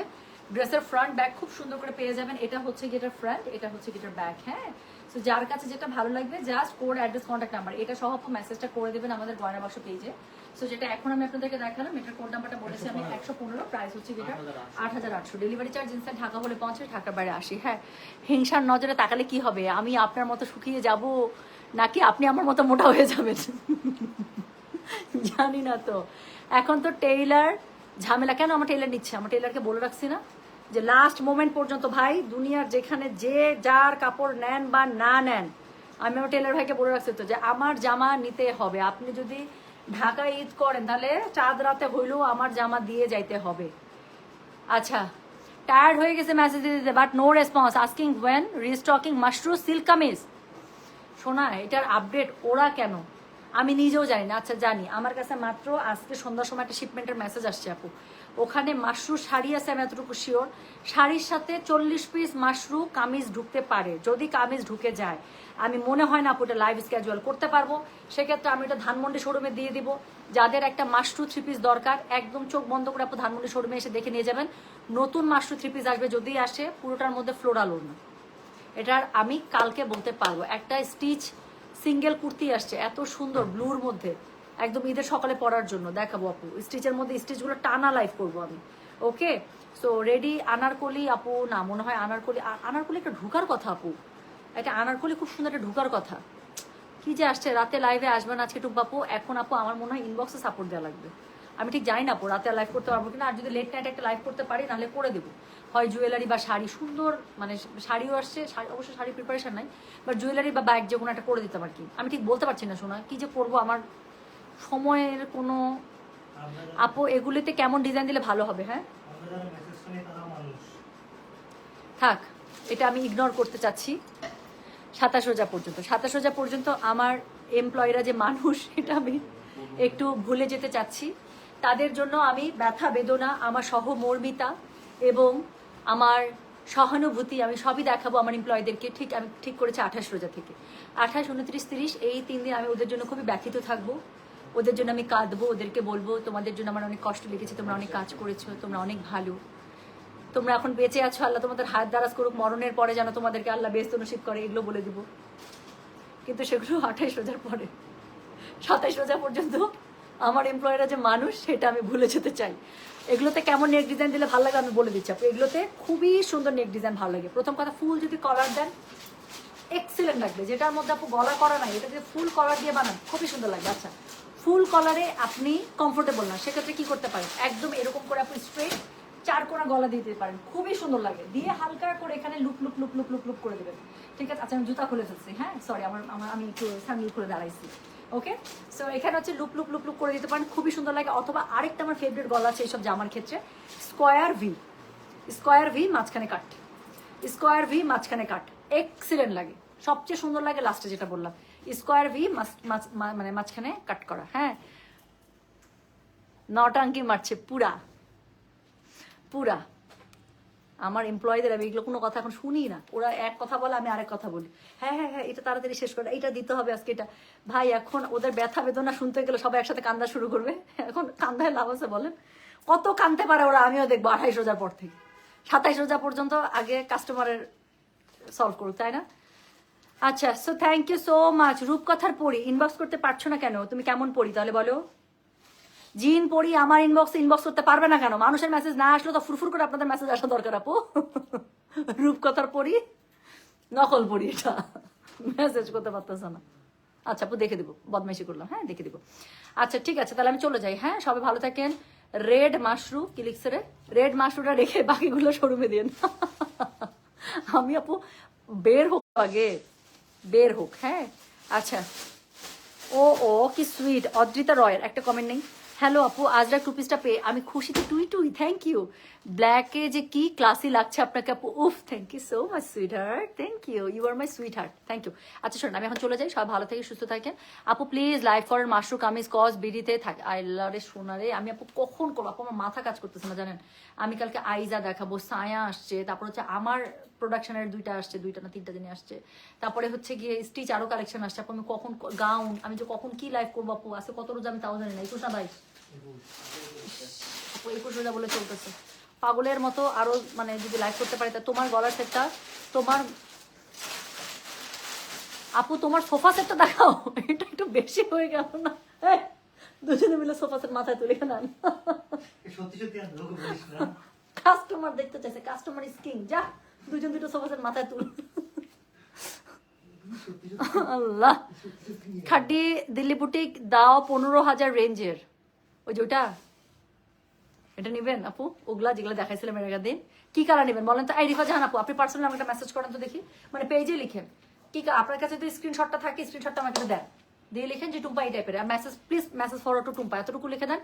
ড্রেসের ফ্রন্ট ব্যাক খুব সুন্দর করে পেয়ে যাবেন। এটা হচ্ছে গিটার ফ্রন্ট, এটা হচ্ছে গিটার ব্যাক। হ্যাঁ, তো যার কাছে যেটা ভালো লাগবে just code, address, contact number এটা সহ মেসেজটা করে দেবেন আমাদের গয়না বাক্স পেজে। সো যেটা এখন আমি আপনাদেরকে দেখালাম, এটার কোড নাম্বারটা বলেছি আমি 115, প্রাইস হচ্ছে guitar 8800। Delivery charge inside Dhaka হলে 50, ঢাকার বাইরে 80। হ্যাঁ, হিংসার নজরে তাকালে কি হবে? আমি আপনার মতো শুকিয়ে যাব নাকি আপনি আমার মতো মোটা হয়ে যাবেন জানি না। তো এখন তো টেইলার ঝামেলা। কেন আমার টেইলার নিচ্ছে? আমার টেইলারকে বলে রাখছি না যে লাস্ট মোমেন্ট পর্যন্ত ভাই, দুনিয়ার যেখানে যে যার কাপড় নেন বা না নেন, আমি আমার টেইলার ভাইকে বলে রাখছি তো যে আমার জামা নিতে হবে। আপনি যদি ঢাকায় ঈদ করেন তাহলে চাঁদ রাতে হইলেও আমার জামা দিয়ে যাইতে হবে। আচ্ছা, টায়ার্ড হয়ে গেছে মেসেজ দিতে, but no response, asking when restocking mushroom silk kameez. শোনা, এটার আপডেট ওরা কেন আমি নিজেও জানি না। আচ্ছা জানি, আমার কাছে মাত্র আজকে সন্ধ্যার সময় একটা শিপমেন্টের মেসেজ আসছে আপু, ওখানে মাশরু শাড়ি আছে, আমি এতটুকু শিওর। শাড়ির সাথে 40 পিস মাশরু কামিজ ঢুকতে পারে। যদি কামিজ ঢুকে যায়, আমি মনে হয় না আপু এটা লাইভ স্ক্যাজুয়াল করতে পারবো। সেক্ষেত্রে আমি এটা ধানমন্ডি শোরুমে দিয়ে দিব। যাদের একটা মাশরু 3 পিস দরকার, একদম চোখ বন্ধ করে আপু ধানমন্ডি শোরুমে এসে দেখে নিয়ে যাবেন। নতুন মাশরু 3 পিস আসবে, যদি আসে পুরোটার মধ্যে ফ্লোরাল ওড়না। এটার আমি কালকে বলতে পারবো। একটা স্টিচ সিঙ্গেল কুর্তি আসছে এত সুন্দর ব্লুর মধ্যে, একদম ঈদের সকালে পরার জন্য দেখাবো আপু। স্টিচের মধ্যে স্টিচগুলো টানা লাইভ করবো আমি। ওকে, সো রেডি। আনারকলি আপু, না মনে হয় আনারকলি একটা ঢুকার কথা আপু, একটা আনারকলি খুব সুন্দর একটা ঢুকার কথা। কি যে আসছে, রাতে লাইভে আসবেন আজকে টুক আপু। এখন আপু আমার মনে হয় ইনবক্সে সাপোর্ট দেওয়া লাগবে। আমি ঠিক জানি না আপু রাতে লাইভ করতে পারবো কিনা। আর যদি লেট নাইট একটা লাইভ করতে পারি নাহলে করে দেবো। হয় জুয়েলারি বা শাড়ি, সুন্দর মানে শাড়িও আসছে, অবশ্য শাড়ি প্রিপারেশন নাই, বাট জুয়েলারি বা ব্যাগ যে কোনো একটা করে দিতাম আর কি। আমি ঠিক বলতে পারছি না শোনা, কি যে করবো, আমার সময়ের কোনো। আপু এগুলিতে কেমন ডিজাইন দিলে ভালো হবে? হ্যাঁ থাক, এটা আমি ইগনোর করতে চাচ্ছি। 27 রোজা পর্যন্ত, 27 রোজা পর্যন্ত আমার এমপ্লয়িরা যে মানুষ, এটা আমি একটু ভুলে যেতে চাচ্ছি। তাদের জন্য আমি ব্যথা বেদনা, আমার সহমর্মিতা এবং আমার সহানুভূতি আমি সবই দেখাবো আমার এমপ্লয়ীদেরকে। আমি ঠিক করেছি 28 রোজা থেকে 28, 29, 30 এই 3 দিন আমি ওদের জন্য খুবই ব্যথিত থাকবো। ওদের জন্য আমি কাঁদবো, ওদেরকে বলবো তোমাদের জন্য আমার অনেক কষ্ট লেগেছে, তোমরা অনেক কাজ করেছো, তোমরা অনেক ভালো, তোমরা এখন বেঁচে আছো, আল্লাহ তোমাদের হাত দারাজ করুক, মরণের পরে যেন তোমাদেরকে আল্লাহ বেস্ত নসিব করে, এগুলো বলে দিব। কিন্তু সেগুলো 28 রোজার পরে, 27 রোজা পর্যন্ত আমার এমপ্লয়িরা যে মানুষ সেটা আমি ভুলে যেতে চাই। এগুলোতে কেমন নেক ডিজাইন দিলে ভালো লাগে আমি বলে দিচ্ছি আপু। এগুলোতে খুবই সুন্দর নেক ডিজাইন ভালো লাগে। প্রথম কথা, ফুল যদি কলার দেন এক্সিলেন্ট লাগবে। যেটার মধ্যে আপু গলা করা নাই, এটা যদি ফুল কলার দিয়ে বানান খুবই সুন্দর লাগবে। আচ্ছা, ফুল কলারে আপনি কমফোর্টেবল না, সেক্ষেত্রে কি করতে পারেন, একদম এরকম করে আপনি স্ট্রেট 4 কোণা গলা দিয়ে দিতে পারেন, খুবই সুন্দর লাগে। দিয়ে হালকা করে এখানে loop loop loop loop loop loop করে দেবেন। ঠিক আছে? আচ্ছা আমি জুতা খুলে ফেলছি, হ্যাঁ সরি, আমি একটু স্যান্ডেল খুলে দাঁড়াইছি। ওকে, সো এখানে হচ্ছে লুপ লুপ লুপ লুপ করে দিতে পারেন, খুবই সুন্দর লাগে। অথবা আরেকটা আমার ফেভারিট গলা আছে এইসব জামার ক্ষেত্রে, স্কোয়ার ভি। স্কোয়ার ভি মাঝখানে কাট, স্কোয়ার ভি মাঝখানে কাট, এক্সিলেন্ট লাগে। সবচেয়ে সুন্দর লাগে লাস্টে যেটা বললাম, স্কোয়ার ভি মানে মাঝখানে কাট করা। হ্যাঁ, নটাঙ্কি মারছে পুরা পুরা। আমার এমপ্লয়ীদের আমি এগুলো কোনো কথা এখন শুনি না, ওরা এক কথা বলে আমি আরেক কথা বলি। হ্যাঁ হ্যাঁ হ্যাঁ, এটা তাড়াতাড়ি শেষ করে, এটা দিতে হবে আজকে, এটা ভাই। এখন ওদের ব্যথা বেদনা শুনতে গেলে সবাই একসাথে কান্দা শুরু করবে। এখন কান্দায় লাভ আছে বলেন? কত কান্দতে পারে ওরা, আমিও দেখবো 28 রোজার পর থেকে 27 রোজা পর্যন্ত আগে কাস্টমারের সলভ করুক, তাই না? আচ্ছা, so thank you so much. রূপকথার পড়ি ইনবক্স করতে পারছো না কেন? তুমি কেমন পড়ি তাহলে বলো? জিন পড়ি আমার ইনবক্স করতে পারবে না কেন? মানুষের মেসেজ না আসলে তো ফুরফুর করে আপনাদের মেসেজ আসা দরকার আপু। রূপকথার পড়ি নকল পড়ি, এটা মেসেজ করতে পারতেছে না। আচ্ছা আপু দেখে দিব, বদমাইশি করলাম, হ্যাঁ দেখে দিব। আচ্ছা ঠিক আছে, তাহলে আমি চলে যাই। হ্যাঁ সবাই ভালো থাকেন। রেড মাশরু কি লিখছে রে? রেড মাশরুটা রেখে বাকিগুলো শোরুমে দিন। আমি আপু বের হোক, আগে বের হোক। হ্যাঁ আচ্ছা, ও ও কি সুইট। অদ্রিতা রয়ের একটা কমেন্ট নেই, হ্যালো আপু, আজরা টু পিসটা পেয়ে আমি খুশিতে টুই টুই, থ্যাংক ইউ। ব্ল্যাকে যে কি ক্লাসি লাগছে আপনাকে আপু, উফ thank you so much sweetheart, thank you, you are my sweetheart, thank you. আচ্ছা শোনেন, আমি এখন চলে যাই, সবাই ভালো থেকে সুস্থ থাকেন আপু। প্লিজ লাইভ করেন মাশরুম কামিজ কজ বিডিতে থাকে। আল্লাহরে সোনারে, আমি আপু কখন করবো আপু, আমার মাথা কাজ করতেছে না জানেন। আমি কালকে আইজা দেখাবো, সায়া আসছে, তারপর হচ্ছে আমার প্রোডাকশনের দুইটা আসছে, দুইটা না তিনটা দিনে আসছে, তারপরে হচ্ছে গিয়ে স্টিচ আরো কালেকশন আসছে আপু। আমি কখন গাউন, আমি যে কখন কি লাইভ করবো আপু, আজকে কত রোজ আমি তাও জানি না, 21 না 22 আপু, 21 রোজা বলে চলতেছে পাগলের মতো। আরো মানে যদি লাইভ করতে পারি তা তোমার গলার সেটটা, তোমার আপু তোমার সোফা সেটটা দেখাও, এটা একটু বেশি হয়ে গেল না? দুজনে মিলে সোফা সেট মাথায় তুলে নেন, সত্যি সত্যি আর লোক বলিস না। কাস্টমার দেখতে চাইছে, কাস্টমার ইজ কিং, যা দুজন দুটো সোফা সেট মাথায় তুল। সত্যি আল্লাহ, সত্যি খাটি দিল্লি বুটিক দাও 15,000 রেঞ্জের, ওই যে ওটা, এটা নিবেন আপু? ওগুলা যেগুলো দেখাইছিলাম এর আগের দিন, কি কালার নেবেন বলেন তো? এই রিফা জাহান আপু, আপনি পার্সোনালি আমাকে মেসেজ করেন তো দেখি, মানে পেজে লিখেন কি আপনার কাছে যদি স্ক্রিনশটটা থাকে, স্ক্রিনশটটা আমাকে দেন, দিয়ে লিখেন যে টুম্পা এই টাইপের, আর message please message forward to Tumpa, এতটুকু লিখে দেন।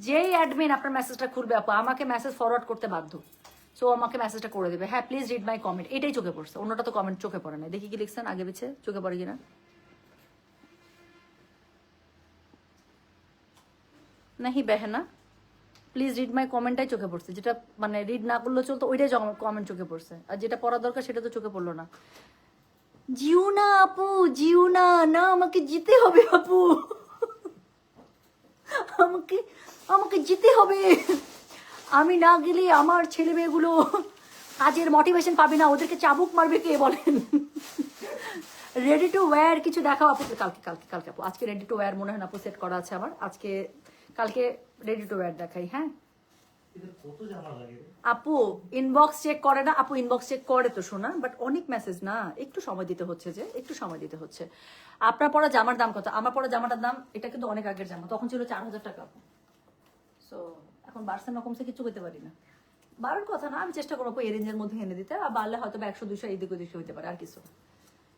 যেই অ্যাডমিন আপনার মেসেজটা খুলবে আপু, আমাকে মেসেজ ফরওয়ার্ড করতে বাধ্য, সো আমাকে মেসেজটা করে দেবে। হ্যাঁ প্লিজ রিড মাই কমেন্ট, এটাই চোখে পড়ছে, অন্যটা তো কমেন্ট চোখে পড়ে না। দেখি কি লিখছেন আগে পিছে, চোখে পড়ে কিনা। নাহি বেহেনা, প্লিজ রিড মাই কমেন্টটাই চোখে পড়ছে, যেটা মানে রিড না করলেও চলতো ওইটাই কমেন্ট চোখে পড়ছে, আর যেটা পড়া দরকার সেটা তো চোখে পড়লো না। জিও না আপু, জিও না, না আমাকে জিতে হবে আপু, আমাকে আমাকে জিতে হবে, আমি না গেলে আমার ছেলে মেয়েগুলো কাজের মোটিভেশন পাবে না, ওদেরকে চাবুক মারবে কে বলেন। রেডি টু ওয়্যার কিছু দেখাও আপু, কালকে কালকে কালকে আপু, আজকে রেডি টু ওয়্যার মনে হয় না আপু সেট করা আছে আমার, আজকে কালকে রেডি টু ওয়্যার দেখাই। হ্যাঁ এদের কত জামা লাগে রে? আপু ইনবক্স চেক করে না আপু, ইনবক্স চেক করে তো শোনা, বাট অনেক মেসেজ না, একটু সময় দিতে হচ্ছে, যে একটু সময় দিতে হচ্ছে। আপনার পরা জামার দাম কত? আমার পরা জামাটার দাম, এটা কিন্তু অনেক আগের জামা, তখন ছিল 4,000 টাকা আপু, সো এখন বাড়ছে না কমছে কিছু করতে পারি না, বাড়ার কথা না, আমি চেষ্টা করবো এই রেঞ্জের মধ্যে এনে দিতে, আর বাড়লে হয়তো 100-200 এদিক ওদিক হইতে পারে, আর কিছু।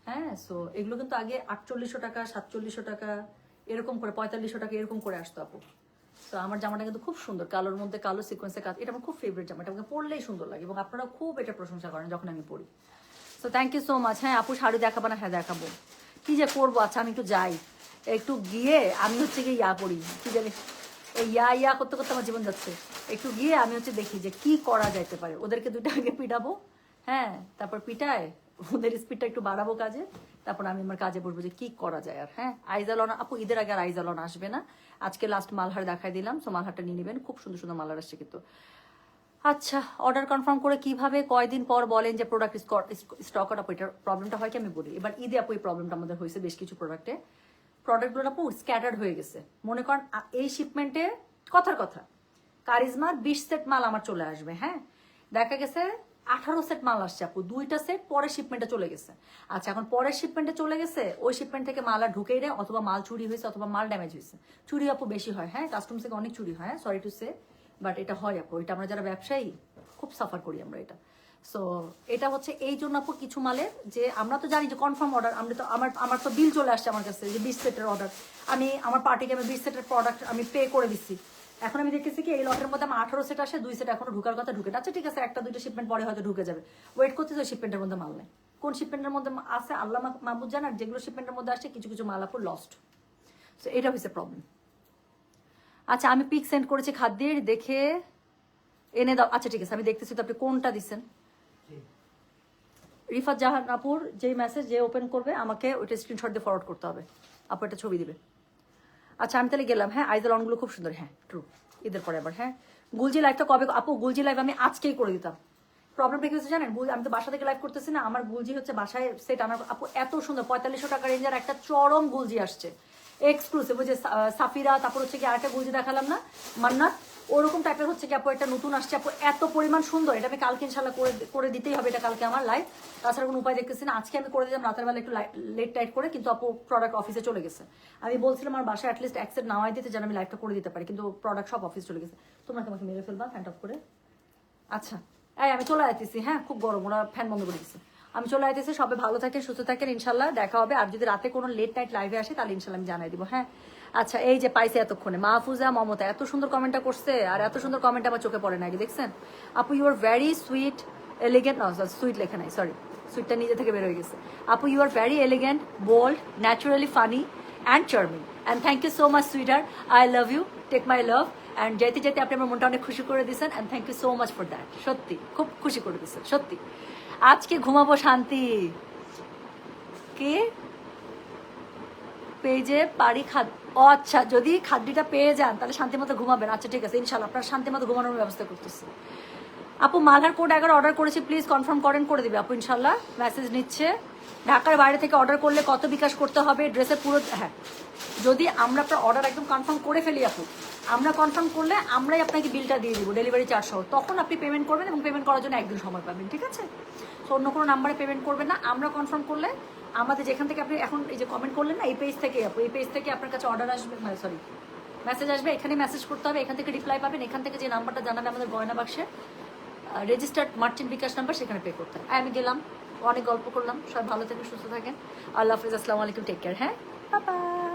হ্যাঁ সো এগুলো কিন্তু আগে 4800 টাকা, 4700 টাকা এরকম করে, 4500 টাকা এরকম করে আসতো আপু। তো আমার জামাটা কিন্তু খুব সুন্দর, কালোর মধ্যে কালো সিকোয়েন্সের কাজ, এটা আমার খুব ফেভারিট জামা, এটা আমাকে পরলেই সুন্দর লাগে, এবং আপনারা খুব এটা প্রশংসা করেন যখন আমি পরি। So thank you so much. হ্যাঁ আপু শাড়ি দেখাবো না? হ্যাঁ দেখাবো, কি যে করবো। আচ্ছা আমি একটু যাই, একটু গিয়ে আমি হচ্ছে গিয়ে ইয়া পড়ি, কি জানি এই ইয়া করতে করতে আমার জীবন যাচ্ছে, একটু গিয়ে আমি হচ্ছে দেখি যে কি করা যাইতে পারে, ওদেরকে দুটো আগে পিটাবো, হ্যাঁ তারপর পিটায় ওদের স্পিডটা একটু বাড়াবো কাজে, তারপর আমি আমার কাজে বসবো যে কি করা যায়। আর হ্যাঁ আইজালন আপু, ঈদের আগে আর আইজালন আসবে না, আজকে লাস্ট মালহার দেখাই দিলাম, সো মালহারটা নিয়ে নেবেন, খুব সুন্দর সুন্দর মালহার আসছে কিন্তু। আচ্ছা অর্ডার কনফার্ম করে কিভাবে, কয়দিন পর বলেন যে প্রোডাক্ট স্টক আপ, এটার প্রবলেমটা হয় কি আমি বলি। এবার ঈদে আপু এই প্রবলেমটা আমাদের হয়েছে বেশ কিছু প্রোডাক্টগুলো আপু স্ক্যাটার্ড হয়ে গেছে, মনে করেন এই শিপমেন্টে, কথার কথা কারিজমার 20 সেট মাল আমার চলে আসবে, হ্যাঁ দেখা গেছে 18 সেট মাল আসছে আপু, 2টা সেট পরের শিপমেন্টে চলে গেছে। আচ্ছা এখন পরের শিপমেন্টে চলে গেছে, ওই শিপমেন্ট থেকে মাল আর ঢুকেই নেয়, অথবা মাল চুরি হয়েছে, অথবা মাল ড্যামেজ হয়েছে। চুরি আপু বেশি হয়, হ্যাঁ কাস্টমস থেকে অনেক চুরি হয়, সরি টু সে, বাট এটা হয় আপু, এটা আমরা যারা ব্যবসায়ী খুব সাফার করি আমরা এটা। সো এটা হচ্ছে এই জন্য আপু কিছু মালের, যে আমরা তো জানি যে কনফার্ম অর্ডার, আমরা তো আমার তো বিল চলে আসছে আমার কাছে যে 20 সেটের অর্ডার, আমি আমার পার্টিকে আমি 20 সেটের প্রোডাক্ট আমি পে করে দিচ্ছি। এখন আমি দেখতেছি কি এই লটের মধ্যে আমার 18 সেট আসে, 2 সেট এখনো ঢুকার কথা ঢুকে, আচ্ছা ঠিক আছে একটা দুইটা শিপমেন্ট পরে হয়তো ঢুকে যাবে, ওয়েট করতেছে ওই শিপমেন্টের মধ্যে মাল নেই, কোন শিপমেন্টের মধ্যে আছে আল্লাহ মাহবুদ জান, আর যেগুলো শিপমেন্টের মধ্যে আসছে কিছু কিছু মাল আপু লস্ট। সো এটা হচ্ছে প্রবলেম। আচ্ছা আমি পিক সেন্ড করেছি খাদ্যের, দেখে এনে দাও। আচ্ছা ঠিক আছে আমি দেখতেছি, তো আপনি কোনটা দিচ্ছেন? রিফাত জাহান আপুর যেই মেসেজ যে ওপেন করবে আমাকে ওইটা স্ক্রিনশট দিয়ে ফরওয়ার্ড করতে হবে, আপু একটা ছবি দিবে। আচ্ছা আমি তাহলে গেলাম, হ্যাঁ আইজাল অনগুলো খুব সুন্দর, হ্যাঁ ট্রু, ঈদের পরে আবার। হ্যাঁ গুলজি লাইভটা কবে আপু? গুলজি লাইভ আমি আজকেই করে দিতাম, প্রবলেমটা কি হচ্ছে জানেন, আমি তো বাসা থেকে লাইভ করতেছি না, আমার গুলজি হচ্ছে বাসায় সেট আনার, আপু এত সুন্দর 4500 টাকা রেঞ্জের একটা চরম গুলজি আসছে এক্সক্লুসিভ, ওই যে সাফিরা, তারপর হচ্ছে কি আরেকটা গুলজি দেখালাম না মান্নাত, ওরকম টাইপের হচ্ছে কি আপু একটা নতুন আসছে আপু, এত পরিমাণ সুন্দর, এটা আমি কালকে ইনশাল্লাহ করে দিতেই হবে, এটা কালকে আমার লাইভ, তাছাড়া কোনো উপায় দেখতেছি না। আজকে আমি করে দিলাম রাতের বেলা একটু লেট টাইট করে, কিন্তু আপু প্রোডাক্ট অফিসে চলে গেছে, আমি বলছিলাম আমার বাসায় অ্যাটলিস্ট অ্যাকসেপ্ট নাওয়াই দিতে যেন আমি লাইভটা করে দিতে পারি, কিন্তু প্রোডাক্ট সব অফিস চলে গেছে। তোমরা তোমাকে মেরে ফেলবা হ্যান্ড অফ করে। আচ্ছা এই আমি চলে আইতেছি, হ্যাঁ খুব গরম, ওরা ফ্যান বন্ধ করে দিচ্ছে, আমি চলে আইতেছি, সবাই ভালো থাকেন সুস্থ থাকেন, ইনশাল্লাহ দেখা হবে। আর যদি রাতে কোনো লেট নাইট লাইভে আসে তাহলে ইনশাল্লাহ আমি জানাই দিব। হ্যাঁ আচ্ছা এই যে পাইছে এতক্ষণে মাহফুজা মমতা এত সুন্দর কমেন্টটা করছে, আর এত সুন্দর কমেন্ট আমার চোখে পড়ে না আগে, দেখছেন? আপু you are very sweet elegant, sweet লেখা নাই, সরি, সুইটটা নিজে থেকে বের হয়ে গেছে। আপু you are very elegant, bold, naturally funny and charming, and thank you so much sweeter, I love you, take my love. And যেতে যেতে আপনি আমার মনটা অনেক খুশি করে দিয়েছেন, and thank you so much for that. সত্যি খুব খুশি করে দিয়েছেন, সত্যি। আজকে ঘুমাবো শান্তি। কে পেজে পারি খাদ, ও আচ্ছা, যদি খাদ্যটা পেয়ে যান তাহলে শান্তি মতো ঘুমাবেন। আচ্ছা ঠিক আছে, ইনশাল্লাহ আপনার শান্তি মতো ঘুমানোর ব্যবস্থা করতেছি। আপু মালহার কোড 11 অর্ডার করেছি, প্লিজ কনফার্ম করেন, করে দিবে আপু ইনশাল্লাহ, মেসেজ নিচ্ছে। ঢাকার বাইরে থেকে অর্ডার করলে কত বিকাশ করতে হবে ড্রেসের পুরো? হ্যাঁ, যদি আমরা আপনার অর্ডার একদম কনফার্ম করে ফেলি আপু, আমরা কনফার্ম করলে আমরাই আপনাকে বিলটা দিয়ে দিব ডেলিভারি চার্জ সহ, তখন আপনি পেমেন্ট করবেন এবং পেমেন্ট করার জন্য একদিন সময় পাবেন, ঠিক আছে? তো অন্য কোনো নাম্বারে পেমেন্ট করবেন না, আমরা কনফার্ম করলে আমাদের যেখান থেকে আপনি এখন এই যে কমেন্ট করলেন না, এই পেজ থেকে আপু, এই পেজ থেকে আপনার কাছে অর্ডার আসবে, মানে সরি মেসেজ আসবে, এখানে মেসেজ করতে হবে, এখান থেকে রিপ্লাই পাবেন, এখান থেকে যে নাম্বারটা জানাবে আমাদের গয়না বাক্সে রেজিস্টার্ড মার্চেন্ট বিকাশ নাম্বার, সেখানে পে করতে হয়। আমি গেলাম, অনেক গল্প করলাম, সবাই ভালো থাকেন, সুস্থ থাকেন, আল্লাহ হাফিজ, আসসালামু আলাইকুম, টেক কেয়ার, হ্যাঁ, বাই বাই।